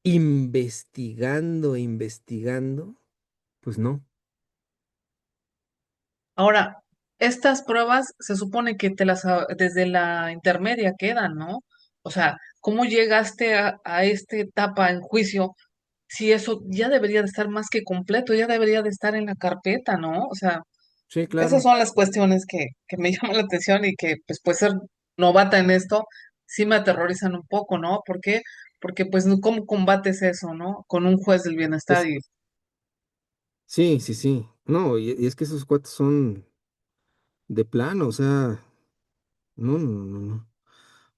investigando, investigando, pues no. Ahora, estas pruebas se supone que desde la intermedia quedan, ¿no? O sea, ¿cómo llegaste a esta etapa en juicio si eso ya debería de estar más que completo, ya debería de estar en la carpeta, ¿no? O sea, Sí, esas claro. son las cuestiones que me llaman la atención y que, pues ser novata en esto, sí me aterrorizan un poco, ¿no? ¿Por qué? Porque, pues, ¿cómo combates eso, ¿no? Con un juez del bienestar Es, y sí, sí, sí. No, y es que esos cuates son de plano, o sea, no, no, no, no.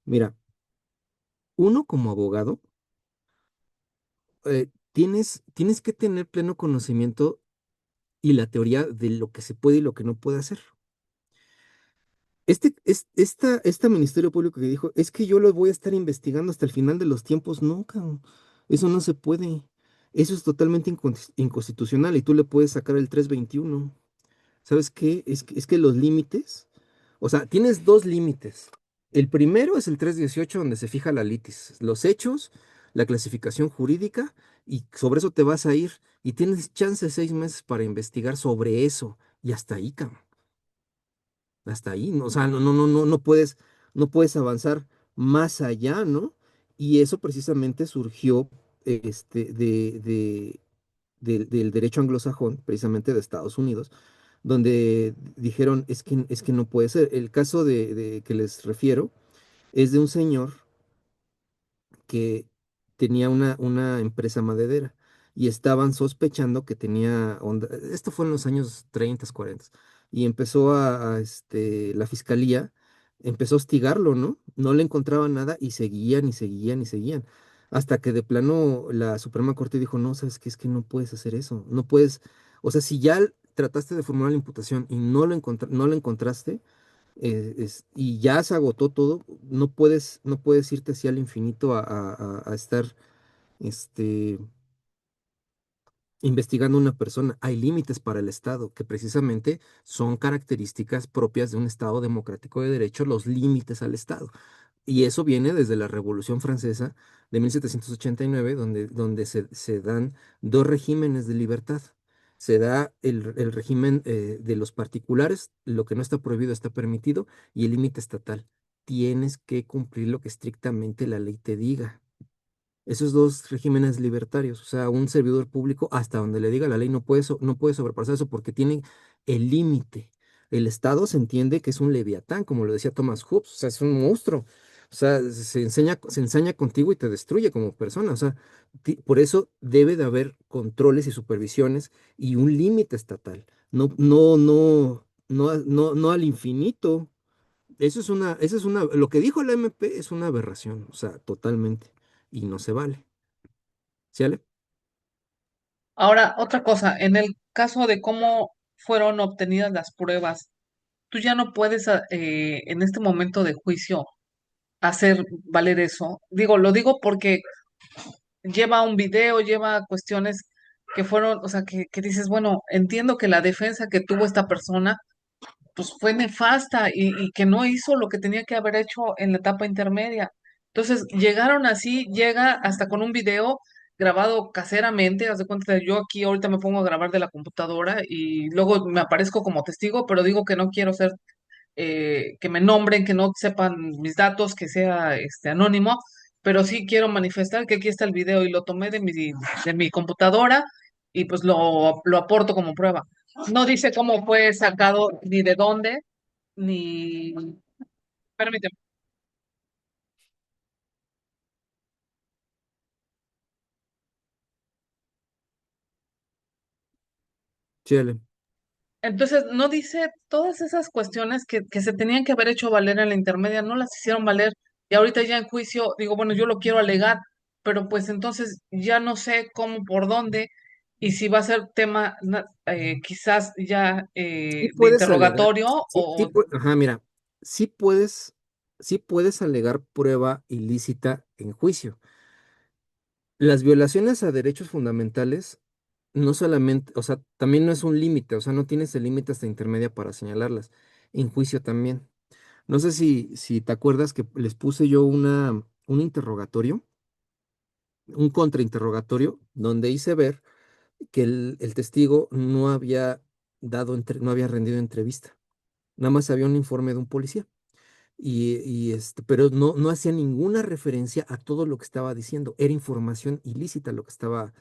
Mira, uno como abogado, tienes que tener pleno conocimiento y la teoría de lo que se puede y lo que no puede hacer. Esta Ministerio Público que dijo, es que yo lo voy a estar investigando hasta el final de los tiempos, no, cabrón, eso no se puede. Eso es totalmente inconstitucional y tú le puedes sacar el 321. ¿Sabes qué? Es que los límites, o sea, tienes dos límites. El primero es el 318 donde se fija la litis, los hechos, la clasificación jurídica, y sobre eso te vas a ir y tienes chance de 6 meses para investigar sobre eso y hasta ahí, cabrón. Hasta ahí, ¿no? O sea, no, no, no, no, no puedes avanzar más allá, ¿no? Y eso precisamente surgió del derecho anglosajón, precisamente de Estados Unidos, donde dijeron, es que no puede ser. El caso de que les refiero es de un señor que tenía una empresa maderera y estaban sospechando que tenía onda. Esto fue en los años 30, 40, y empezó la fiscalía empezó a hostigarlo, ¿no? No le encontraban nada y seguían y seguían y seguían. Hasta que de plano la Suprema Corte dijo, no, sabes qué, es que no puedes hacer eso, no puedes, o sea, si ya trataste de formular la imputación y no lo encontraste, y ya se agotó todo, no puedes irte hacia el infinito a estar este, investigando a una persona. Hay límites para el Estado, que precisamente son características propias de un Estado democrático de derecho, los límites al Estado. Y eso viene desde la Revolución Francesa de 1789, donde se dan dos regímenes de libertad. Se da el régimen de los particulares, lo que no está prohibido está permitido, y el límite estatal. Tienes que cumplir lo que estrictamente la ley te diga. Esos dos regímenes libertarios, o sea, un servidor público, hasta donde le diga la ley, no puede sobrepasar eso porque tiene el límite. El Estado se entiende que es un leviatán, como lo decía Thomas Hobbes, o sea, es un monstruo. O sea, se ensaña contigo y te destruye como persona. O sea, por eso debe de haber controles y supervisiones y un límite estatal. No al infinito. Lo que dijo la MP es una aberración, o sea, totalmente. Y no se vale. ¿Sí, Ale? Ahora, otra cosa, en el caso de cómo fueron obtenidas las pruebas, tú ya no puedes en este momento de juicio hacer valer eso. Digo, lo digo porque lleva un video, lleva cuestiones que fueron, o sea, que dices, bueno, entiendo que la defensa que tuvo esta persona, pues fue nefasta y que no hizo lo que tenía que haber hecho en la etapa intermedia. Entonces, llegaron así, llega hasta con un video grabado caseramente, haz de cuenta, yo aquí ahorita me pongo a grabar de la computadora y luego me aparezco como testigo, pero digo que no quiero ser que me nombren, que no sepan mis datos, que sea anónimo, pero sí quiero manifestar que aquí está el video y lo tomé de mi computadora y pues lo aporto como prueba. No dice cómo fue sacado, ni de dónde, ni... Permíteme. Sí, Ale. Entonces, no dice todas esas cuestiones que se tenían que haber hecho valer en la intermedia, no las hicieron valer. Y ahorita ya en juicio, digo, bueno, yo lo quiero alegar, pero pues entonces ya no sé cómo, por dónde, y si va a ser tema quizás ya Sí de puedes alegar, interrogatorio o... ajá, mira, sí sí puedes alegar prueba ilícita en juicio. Las violaciones a derechos fundamentales no solamente, o sea, también no es un límite, o sea, no tienes el límite hasta intermedia para señalarlas. En juicio también. No sé si te acuerdas que les puse yo un interrogatorio, un contrainterrogatorio, donde hice ver que el testigo no había no había rendido entrevista. Nada más había un informe de un policía. Pero no hacía ninguna referencia a todo lo que estaba diciendo. Era información ilícita lo que estaba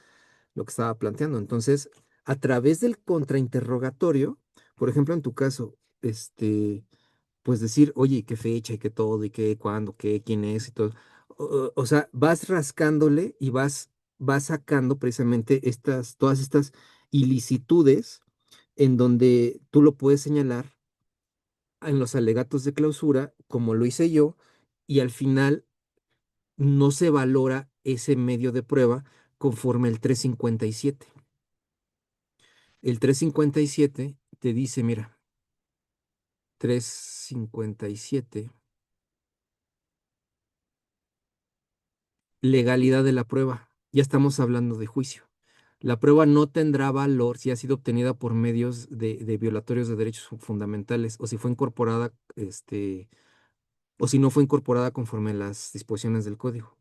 planteando. Entonces, a través del contrainterrogatorio, por ejemplo, en tu caso, pues decir, oye, qué fecha y qué todo, y qué, cuándo, qué, quién es y todo. O sea, vas rascándole y vas sacando precisamente todas estas ilicitudes en donde tú lo puedes señalar en los alegatos de clausura, como lo hice yo, y al final no se valora ese medio de prueba conforme el 357. El 357 te dice, mira, 357, legalidad de la prueba. Ya estamos hablando de juicio. La prueba no tendrá valor si ha sido obtenida por medios de violatorios de derechos fundamentales o si fue incorporada, o si no fue incorporada conforme a las disposiciones del código.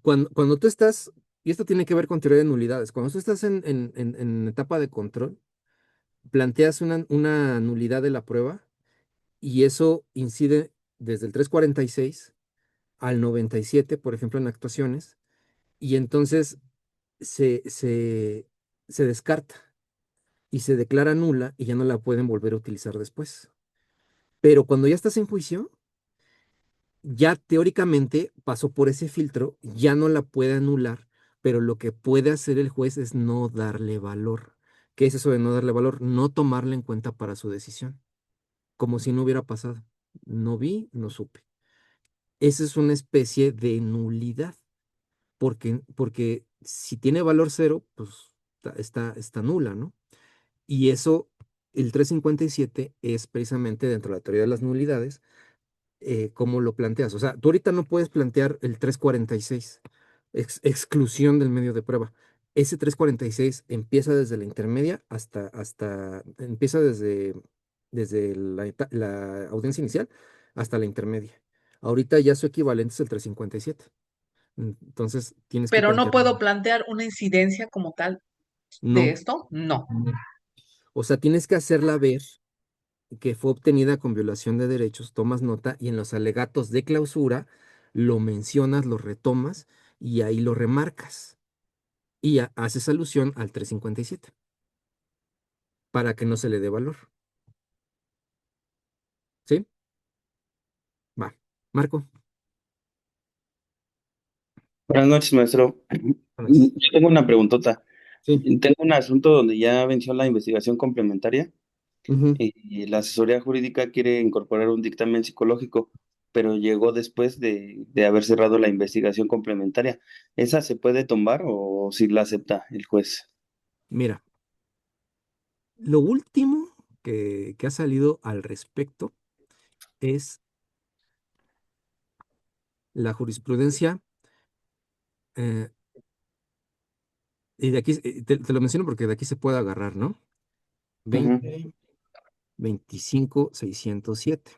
Cuando tú estás, y esto tiene que ver con teoría de nulidades, cuando tú estás en etapa de control, planteas una nulidad de la prueba y eso incide desde el 346 al 97, por ejemplo, en actuaciones, y entonces se, se, se descarta y se declara nula y ya no la pueden volver a utilizar después. Pero cuando ya estás en juicio, ya teóricamente pasó por ese filtro, ya no la puede anular, pero lo que puede hacer el juez es no darle valor. ¿Qué es eso de no darle valor? No tomarla en cuenta para su decisión, como si no hubiera pasado. No vi, no supe. Esa es una especie de nulidad, porque si tiene valor cero, pues está nula, ¿no? Y eso, el 357 es precisamente dentro de la teoría de las nulidades cómo lo planteas. O sea, tú ahorita no puedes plantear el 346, exclusión del medio de prueba. Ese 346 empieza desde la intermedia empieza desde la audiencia inicial hasta la intermedia. Ahorita ya su equivalente es el 357. Entonces tienes que Pero no plantear. puedo plantear una incidencia como tal de No. esto, no. No. O sea, tienes que hacerla ver que fue obtenida con violación de derechos, tomas nota y en los alegatos de clausura lo mencionas, lo retomas y ahí lo remarcas y haces alusión al 357 para que no se le dé valor. ¿Sí? Va. Marco, Buenas noches, maestro. buenas Yo noches. tengo una preguntota. Sí. Tengo un asunto donde ya venció la investigación complementaria Ujú. y la asesoría jurídica quiere incorporar un dictamen psicológico, pero llegó después de haber cerrado la investigación complementaria. ¿Esa se puede tomar o si la acepta el juez? Mira, lo último que ha salido al respecto es la jurisprudencia, eh, y de aquí, te lo menciono porque de aquí se puede agarrar, ¿no? Ujú, 20-25-607.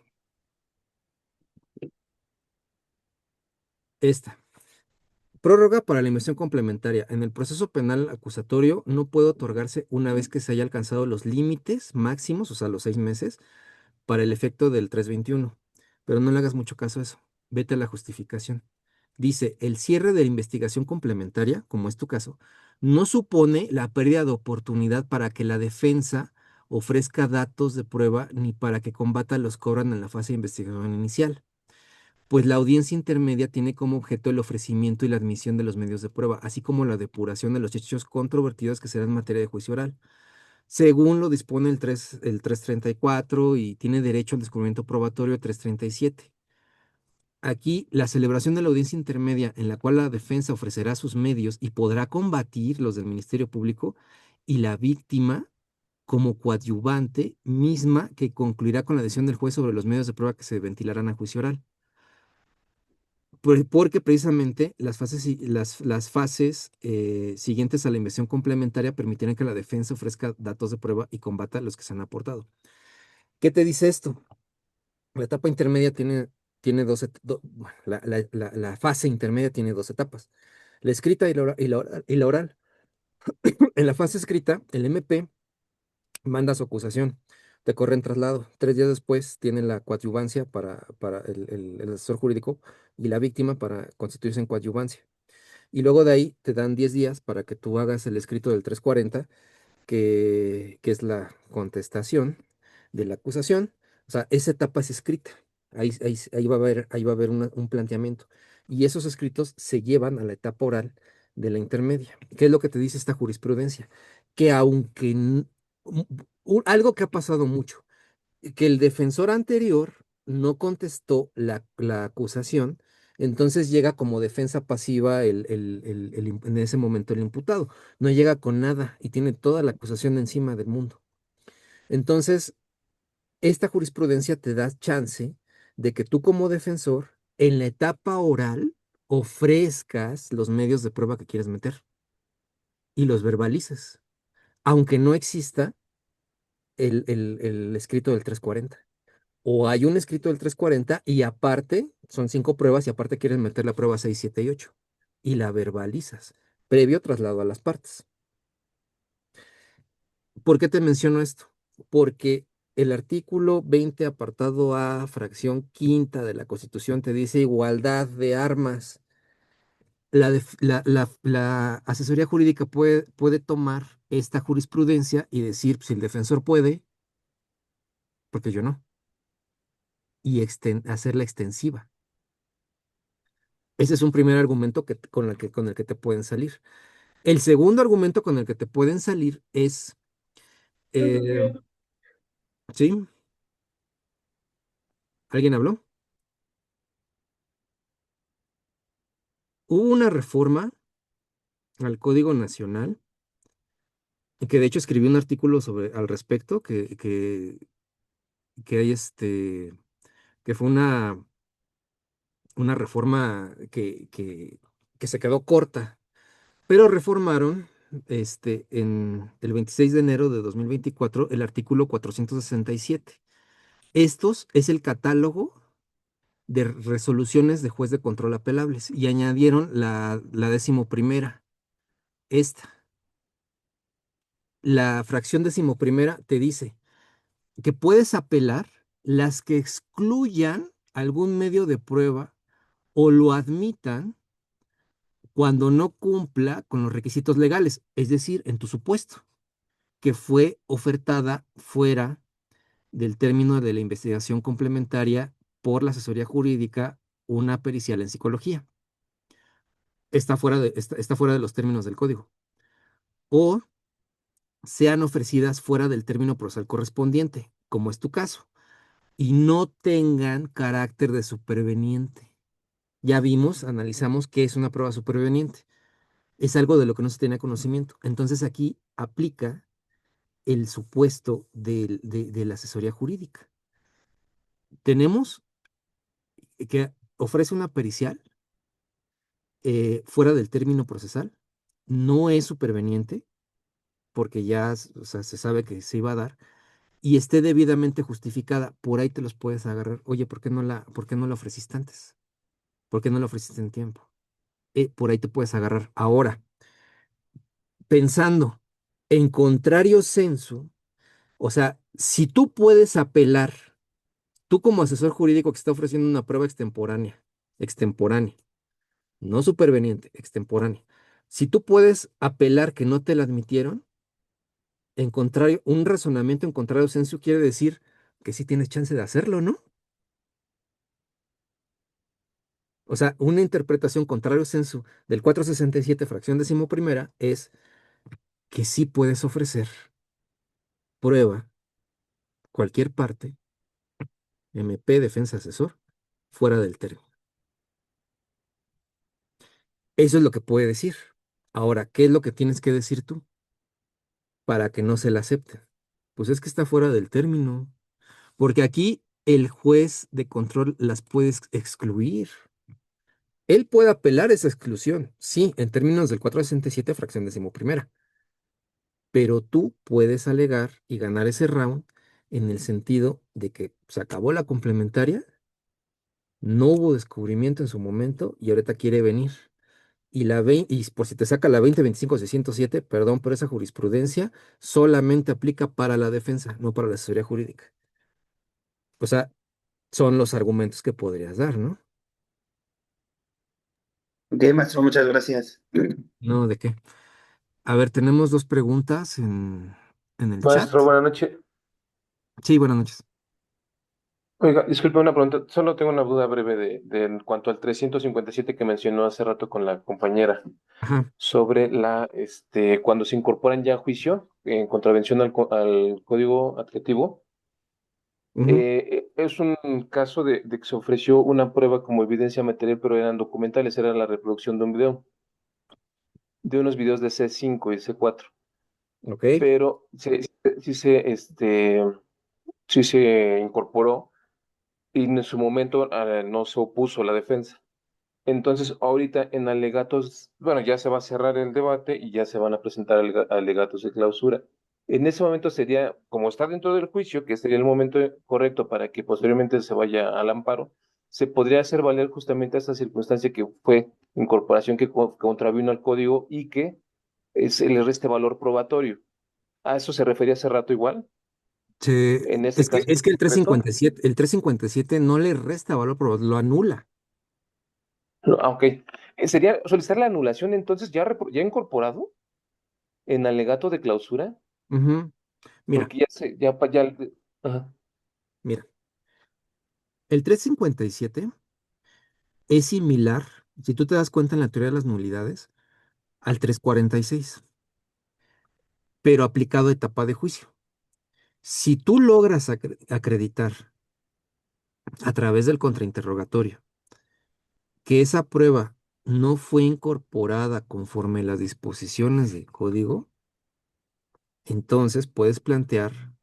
Esta. Prórroga para la inversión complementaria. En el proceso penal acusatorio no puede otorgarse una vez que se haya alcanzado los límites máximos, o sea, los 6 meses, para el efecto del 321. Pero no le hagas mucho caso a eso. Vete a la justificación. Dice, el cierre de la investigación complementaria, como es tu caso, no supone la pérdida de oportunidad para que la defensa ofrezca datos de prueba ni para que combata los cobran en la fase de investigación inicial, pues la audiencia intermedia tiene como objeto el ofrecimiento y la admisión de los medios de prueba, así como la depuración de los hechos controvertidos que serán materia de juicio oral, según lo dispone el 334 y tiene derecho al descubrimiento probatorio 337. Aquí, la celebración de la audiencia intermedia en la cual la defensa ofrecerá sus medios y podrá combatir los del Ministerio Público y la víctima como coadyuvante misma que concluirá con la decisión del juez sobre los medios de prueba que se ventilarán a juicio oral. Porque precisamente las fases siguientes a la investigación complementaria permitirán que la defensa ofrezca datos de prueba y combata los que se han aportado. ¿Qué te dice esto? La etapa intermedia tiene bueno, la fase intermedia tiene dos etapas, la escrita y la oral. En la fase escrita, el MP manda su acusación, te corre en traslado. 3 días después tiene la coadyuvancia para el asesor jurídico y la víctima para constituirse en coadyuvancia. Y luego de ahí te dan 10 días para que tú hagas el escrito del 340 que es la contestación de la acusación. O sea, esa etapa es escrita. Ahí va a haber un planteamiento. Y esos escritos se llevan a la etapa oral de la intermedia. ¿Qué es lo que te dice esta jurisprudencia? Que aunque algo que ha pasado mucho, que el defensor anterior no contestó la acusación, entonces llega como defensa pasiva en ese momento el imputado. No llega con nada y tiene toda la acusación encima del mundo. Entonces, esta jurisprudencia te da chance de que tú como defensor, en la etapa oral, ofrezcas los medios de prueba que quieres meter y los verbalices, aunque no exista el escrito del 340. O hay un escrito del 340 y aparte son 5 pruebas y aparte quieres meter la prueba 6, 7 y 8 y la verbalizas, previo traslado a las partes. ¿Por qué te menciono esto? Porque el artículo 20, apartado A, fracción quinta de la Constitución te dice igualdad de armas. La asesoría jurídica puede tomar esta jurisprudencia y decir, si el defensor puede, porque yo no, y hacerla extensiva. Ese es un primer argumento con el que te pueden salir. El segundo argumento con el que te pueden salir es, eh, ¿sí? ¿Alguien habló? Hubo una reforma al Código Nacional, y que de hecho escribí un artículo al respecto, que hay que fue una reforma que se quedó corta, pero reformaron en el 26 de enero de 2024 el artículo 467. Estos es el catálogo de resoluciones de juez de control apelables y añadieron la 11ª. Esta, la fracción 11ª te dice que puedes apelar las que excluyan algún medio de prueba o lo admitan cuando no cumpla con los requisitos legales, es decir, en tu supuesto, que fue ofertada fuera del término de la investigación complementaria por la asesoría jurídica una pericial en psicología. Está fuera de los términos del código. O sean ofrecidas fuera del término procesal correspondiente, como es tu caso, y no tengan carácter de superveniente. Ya vimos, analizamos qué es una prueba superveniente. Es algo de lo que no se tenía conocimiento. Entonces aquí aplica el supuesto de la asesoría jurídica. Tenemos que ofrece una pericial fuera del término procesal, no es superveniente, porque ya, o sea, se sabe que se iba a dar, y esté debidamente justificada, por ahí te los puedes agarrar. Oye, por qué no la ofreciste antes? ¿Por qué no la ofreciste en tiempo? Por ahí te puedes agarrar. Ahora, pensando en contrario sensu, o sea, si tú puedes apelar, tú como asesor jurídico que está ofreciendo una prueba extemporánea, no superveniente, extemporánea, si tú puedes apelar que no te la admitieron, en contrario, un razonamiento en contrario sensu quiere decir que sí tienes chance de hacerlo, ¿no? O sea, una interpretación contrario sensu del 467 fracción décimo primera es que sí puedes ofrecer prueba, cualquier parte, MP, defensa, asesor, fuera del término. Eso es lo que puede decir. Ahora, ¿qué es lo que tienes que decir tú para que no se la acepten? Pues es que está fuera del término, porque aquí el juez de control las puede excluir. Él puede apelar esa exclusión, sí, en términos del 467 fracción décimo primera, pero tú puedes alegar y ganar ese round en el sentido de que se acabó la complementaria, no hubo descubrimiento en su momento y ahorita quiere venir. Y por si te saca la 2025-607, perdón, pero esa jurisprudencia solamente aplica para la defensa, no para la asesoría jurídica. O sea, son los argumentos que podrías dar, ¿no? Ok, maestro, muchas gracias. No, ¿de qué? A ver, tenemos dos preguntas en el chat. Maestro, buenas noches. Sí, buenas noches. Oiga, disculpe una pregunta. Solo tengo una duda breve en cuanto al 357 que mencionó hace rato con la compañera Ajá. sobre cuando se incorporan ya a juicio en contravención al código adjetivo. Ujú. Es un caso de que se ofreció una prueba como evidencia material, pero eran documentales, era la reproducción de un video, de unos videos de C5 y C4. Ok. Pero sí se incorporó y en su momento no se opuso la defensa. Entonces, ahorita en alegatos, bueno, ya se va a cerrar el debate y ya se van a presentar alegatos de clausura. En ese momento sería, como está dentro del juicio, que sería el momento correcto para que posteriormente se vaya al amparo, se podría hacer valer justamente esta circunstancia que fue incorporación que contravino al código y que le reste valor probatorio. ¿A eso se refería hace rato igual? En ese caso, Es que ¿correcto? el 357 no le resta valor, pero lo anula. No, ok. ¿Sería solicitar la anulación entonces ya incorporado en alegato de clausura? Ujú. Mira, Porque ya se, ya, ya, ajá. mira, el 357 es similar, si tú te das cuenta en la teoría de las nulidades, al 346, pero aplicado a etapa de juicio. Si tú logras acreditar a través del contrainterrogatorio que esa prueba no fue incorporada conforme las disposiciones del código, entonces puedes plantear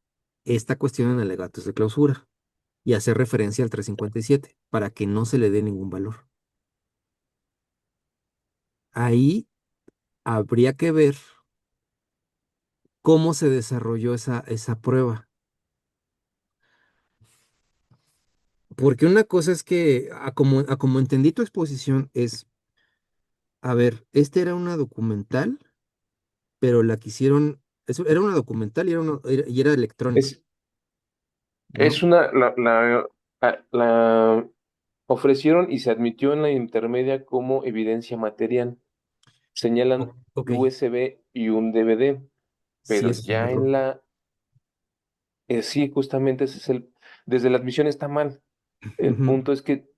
esta cuestión en alegatos de clausura y hacer referencia al 357 para que no se le dé ningún valor. Ahí habría que ver cómo se desarrolló esa prueba. Porque una cosa es que, a como entendí tu exposición, es, a ver, este era una documental, pero la quisieron, eso era una documental y era electrónica, Es, ¿no? es una, la ofrecieron y se admitió en la intermedia como evidencia material. Señalan Ok, USB y un DVD, sí, pero eso es un ya error. sí, justamente ese es desde la admisión está mal. El Ujú. punto es que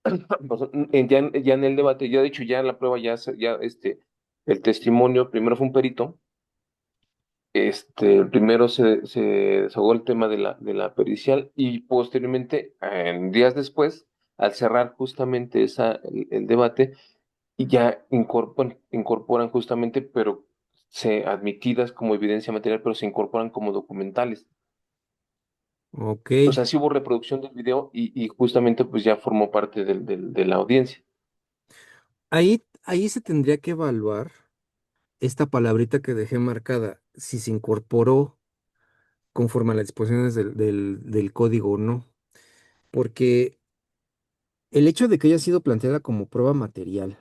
Pues, ya en el debate, ya de hecho, ya en la prueba, el testimonio, primero fue un perito, primero se desahogó el tema de la pericial y posteriormente, en días después, al cerrar justamente el debate, y ya incorporan justamente, pero admitidas como evidencia material, pero se incorporan como documentales. Ok. O sea, sí hubo reproducción del video y justamente pues ya formó parte de la audiencia. Ahí se tendría que evaluar esta palabrita que dejé marcada, si se incorporó conforme a las disposiciones del código o no. Porque el hecho de que haya sido planteada como prueba material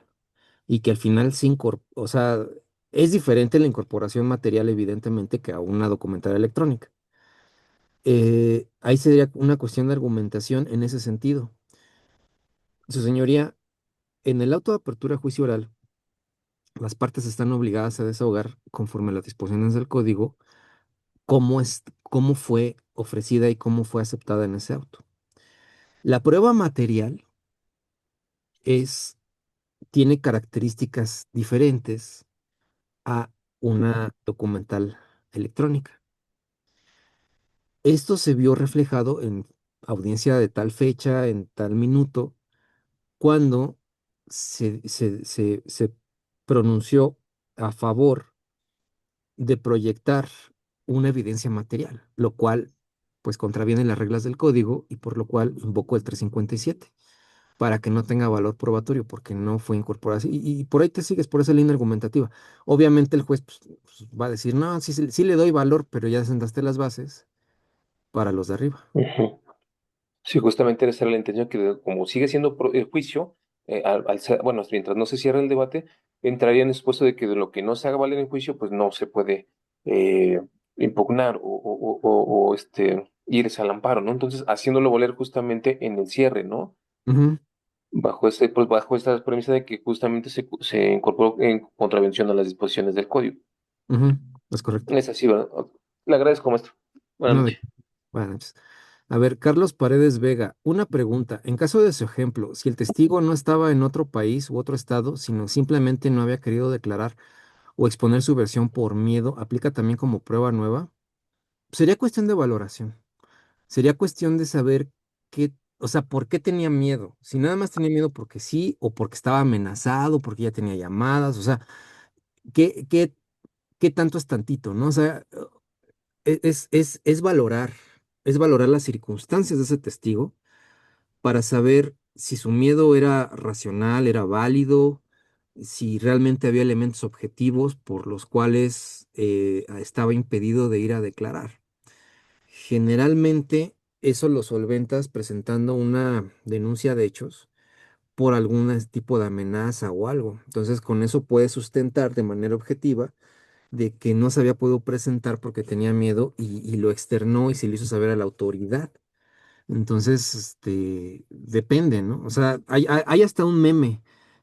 y que al final se incorpora, o sea, es diferente la incorporación material, evidentemente, que a una documentaria electrónica. Ahí sería una cuestión de argumentación en ese sentido. Su señoría, en el auto de apertura a juicio oral, las partes están obligadas a desahogar, conforme a las disposiciones del código, cómo fue ofrecida y cómo fue aceptada en ese auto. La prueba material es, tiene características diferentes a una documental electrónica. Esto se vio reflejado en audiencia de tal fecha, en tal minuto, cuando se pronunció a favor de proyectar una evidencia material, lo cual pues contraviene las reglas del código y por lo cual invocó el 357 para que no tenga valor probatorio porque no fue incorporado. Y por ahí te sigues por esa línea argumentativa. Obviamente el juez pues, va a decir, no, sí, sí le doy valor, pero ya sentaste las bases para los de arriba. Ujú. Sí, justamente esa era la intención, que como sigue siendo el juicio, bueno, mientras no se cierre el debate, entraría en el supuesto de que de lo que no se haga valer en juicio, pues no se puede eh, impugnar o irse al amparo, ¿no? Entonces, haciéndolo valer justamente en el cierre, ¿no? Ujú, Pues bajo esta premisa de que justamente se incorporó en contravención a las disposiciones del código. ujú, es correcto. Es así, ¿verdad? Le agradezco, maestro. Buenas No noches. de... Buenas noches. A ver, Carlos Paredes Vega, una pregunta. En caso de su ejemplo, si el testigo no estaba en otro país u otro estado, sino simplemente no había querido declarar o exponer su versión por miedo, ¿aplica también como prueba nueva? Sería cuestión de valoración. Sería cuestión de saber qué, o sea, por qué tenía miedo. Si nada más tenía miedo porque sí, o porque estaba amenazado, porque ya tenía llamadas, o sea, ¿qué, qué, qué tanto es tantito, ¿no? O sea, es valorar las circunstancias de ese testigo para saber si su miedo era racional, era válido, si realmente había elementos objetivos por los cuales estaba impedido de ir a declarar. Generalmente eso lo solventas presentando una denuncia de hechos por algún tipo de amenaza o algo. Entonces con eso puedes sustentar de manera objetiva de que no se había podido presentar porque tenía miedo y lo externó y se le hizo saber a la autoridad. Entonces, depende, ¿no? O sea, hay hasta un meme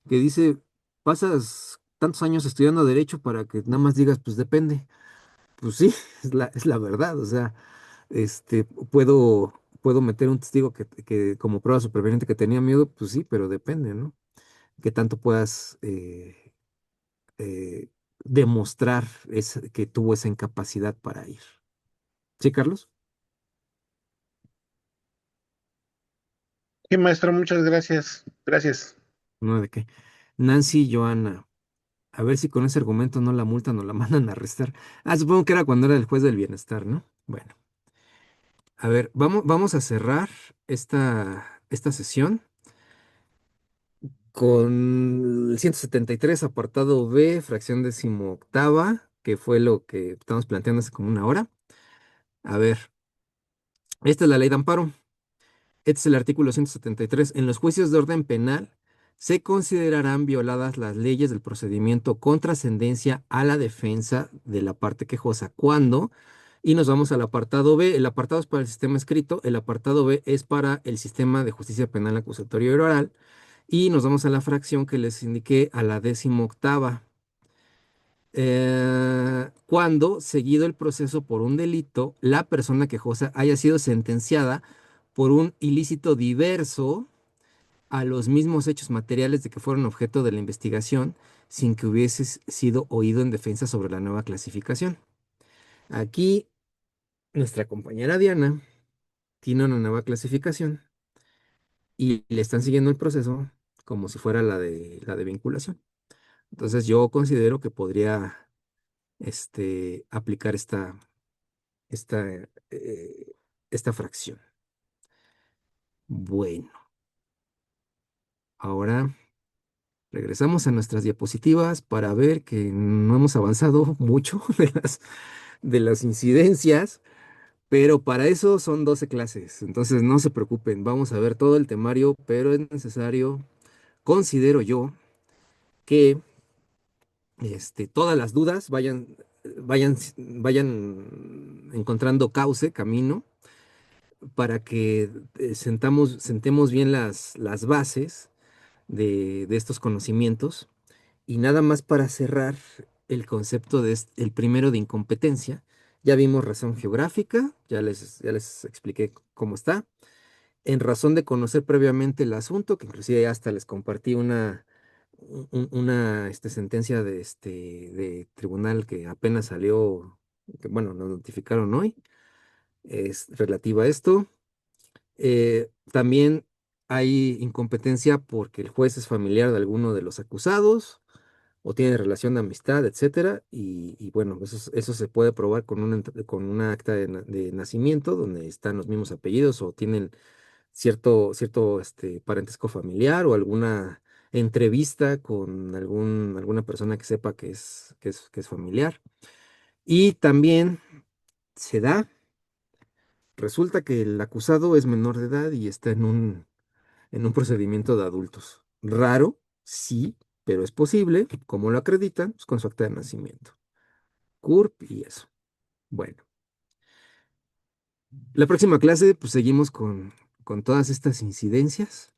que dice, pasas tantos años estudiando derecho para que nada más digas, pues depende. Pues sí, es la verdad. O sea, puedo meter un testigo que como prueba superviviente que tenía miedo, pues sí, pero depende, ¿no? Que tanto puedas eh, demostrar que tuvo esa incapacidad para ir. ¿Sí, Carlos? Sí, maestro, muchas gracias. Gracias. No, de qué. Nancy Joana. A ver si con ese argumento no la multan o la mandan a arrestar. Ah, supongo que era cuando era el juez del bienestar, ¿no? Bueno, a ver, vamos a cerrar esta sesión con el 173 apartado B, fracción decimoctava, que fue lo que estamos planteando hace como una hora. A ver, esta es la ley de amparo. Este es el artículo 173. En los juicios de orden penal se considerarán violadas las leyes del procedimiento con trascendencia a la defensa de la parte quejosa. ¿Cuándo? Y nos vamos al apartado B. El apartado es para el sistema escrito, el apartado B es para el sistema de justicia penal acusatorio y oral. Y nos vamos a la fracción que les indiqué a la 18ª. Cuando, seguido el proceso por un delito, la persona quejosa haya sido sentenciada por un ilícito diverso a los mismos hechos materiales de que fueron objeto de la investigación sin que hubiese sido oído en defensa sobre la nueva clasificación. Aquí nuestra compañera Diana tiene una nueva clasificación y le están siguiendo el proceso como si fuera la de vinculación. Entonces yo considero que podría aplicar esta, eh, esta fracción. Bueno, ahora regresamos a nuestras diapositivas para ver que no hemos avanzado mucho de las incidencias, pero para eso son 12 clases. Entonces no se preocupen, vamos a ver todo el temario, pero es necesario, considero yo, que todas las dudas vayan encontrando cauce, camino, para que sentemos bien las bases de estos conocimientos. Y nada más para cerrar el concepto el primero de incompetencia. Ya vimos razón geográfica, ya les expliqué cómo está. En razón de conocer previamente el asunto, que inclusive ya hasta les compartí una sentencia de tribunal que apenas salió, que, bueno, nos notificaron hoy, es relativa a esto. También hay incompetencia porque el juez es familiar de alguno de los acusados o tiene relación de amistad, etcétera, y bueno, eso se puede probar con una acta de nacimiento donde están los mismos apellidos o tienen cierto parentesco familiar o alguna entrevista con alguna persona que sepa que es familiar. Y también se da, resulta que el acusado es menor de edad y está en un procedimiento de adultos. Raro, sí, pero es posible, como lo acreditan, pues, con su acta de nacimiento. CURP y eso. Bueno, la próxima clase, pues seguimos con todas estas incidencias,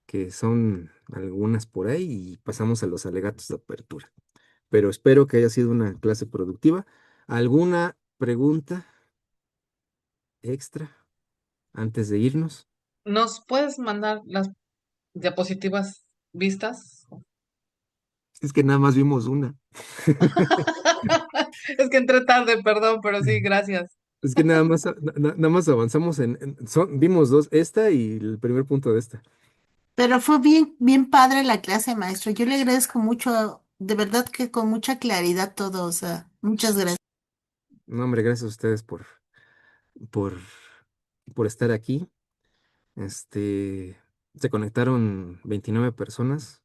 que son algunas por ahí, y pasamos a los alegatos de apertura. Pero espero que haya sido una clase productiva. ¿Alguna pregunta extra antes de irnos? ¿Nos puedes mandar las diapositivas vistas? Es que nada más vimos una. Es que entré tarde, perdón, pero sí, gracias. Es que nada más avanzamos vimos dos, esta y el primer punto de esta. Pero fue bien, bien padre la clase, maestro. Yo le agradezco mucho, de verdad que con mucha claridad todo, o sea, muchas gracias. No, hombre, gracias a ustedes por, por estar aquí. Se conectaron 29 personas.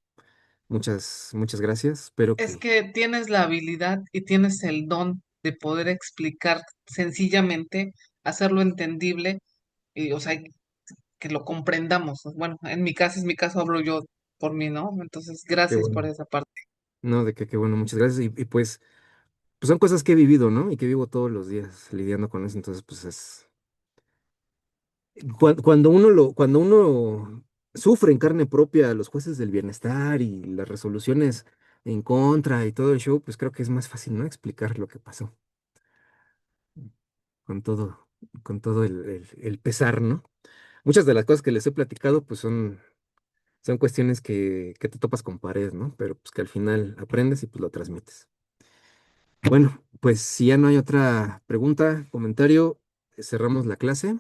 Muchas, muchas gracias. Espero Es que, que tienes la habilidad y tienes el don de poder explicar sencillamente, hacerlo entendible y, o sea, que lo comprendamos. Bueno, en mi caso, hablo yo por mí, ¿no? Entonces, qué gracias por bueno. esa parte. No, de que qué bueno, muchas gracias. Y pues son cosas que he vivido, ¿no? Y que vivo todos los días lidiando con eso. Entonces, pues cuando uno sufre en carne propia los jueces del bienestar y las resoluciones en contra y todo el show, pues creo que es más fácil, ¿no? Explicar lo que pasó con todo, con todo el pesar, ¿no? Muchas de las cosas que les he platicado, pues son cuestiones que te topas con pared, ¿no? Pero pues que al final aprendes y pues lo transmites. Bueno, pues si ya no hay otra pregunta, comentario, cerramos la clase.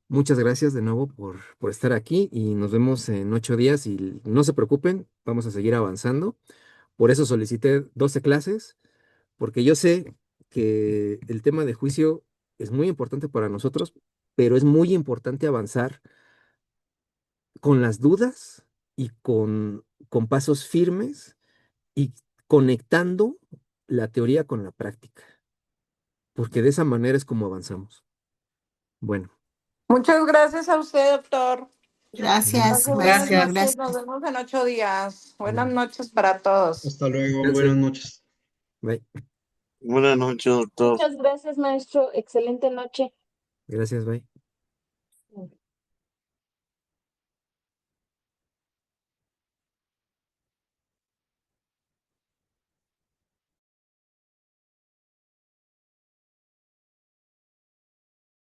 Muchas gracias de nuevo por estar aquí y nos vemos en 8 días y no se preocupen, vamos a seguir avanzando. Por eso solicité 12 clases, porque yo sé que el tema de juicio es muy importante para nosotros, pero es muy importante avanzar con las dudas y con pasos firmes y conectando la teoría con la práctica, porque de esa manera es como avanzamos. Bueno, Muchas gracias a usted, doctor. Gracias, Pase buenas maestro, Gracias. noches. gracias. Nos vemos en 8 días. Buenas bueno, noches para todos. Hasta luego, buenas cuídense. noches. Bye. Buenas noches, doctor. Muchas gracias, maestro. Excelente noche. Gracias, bye.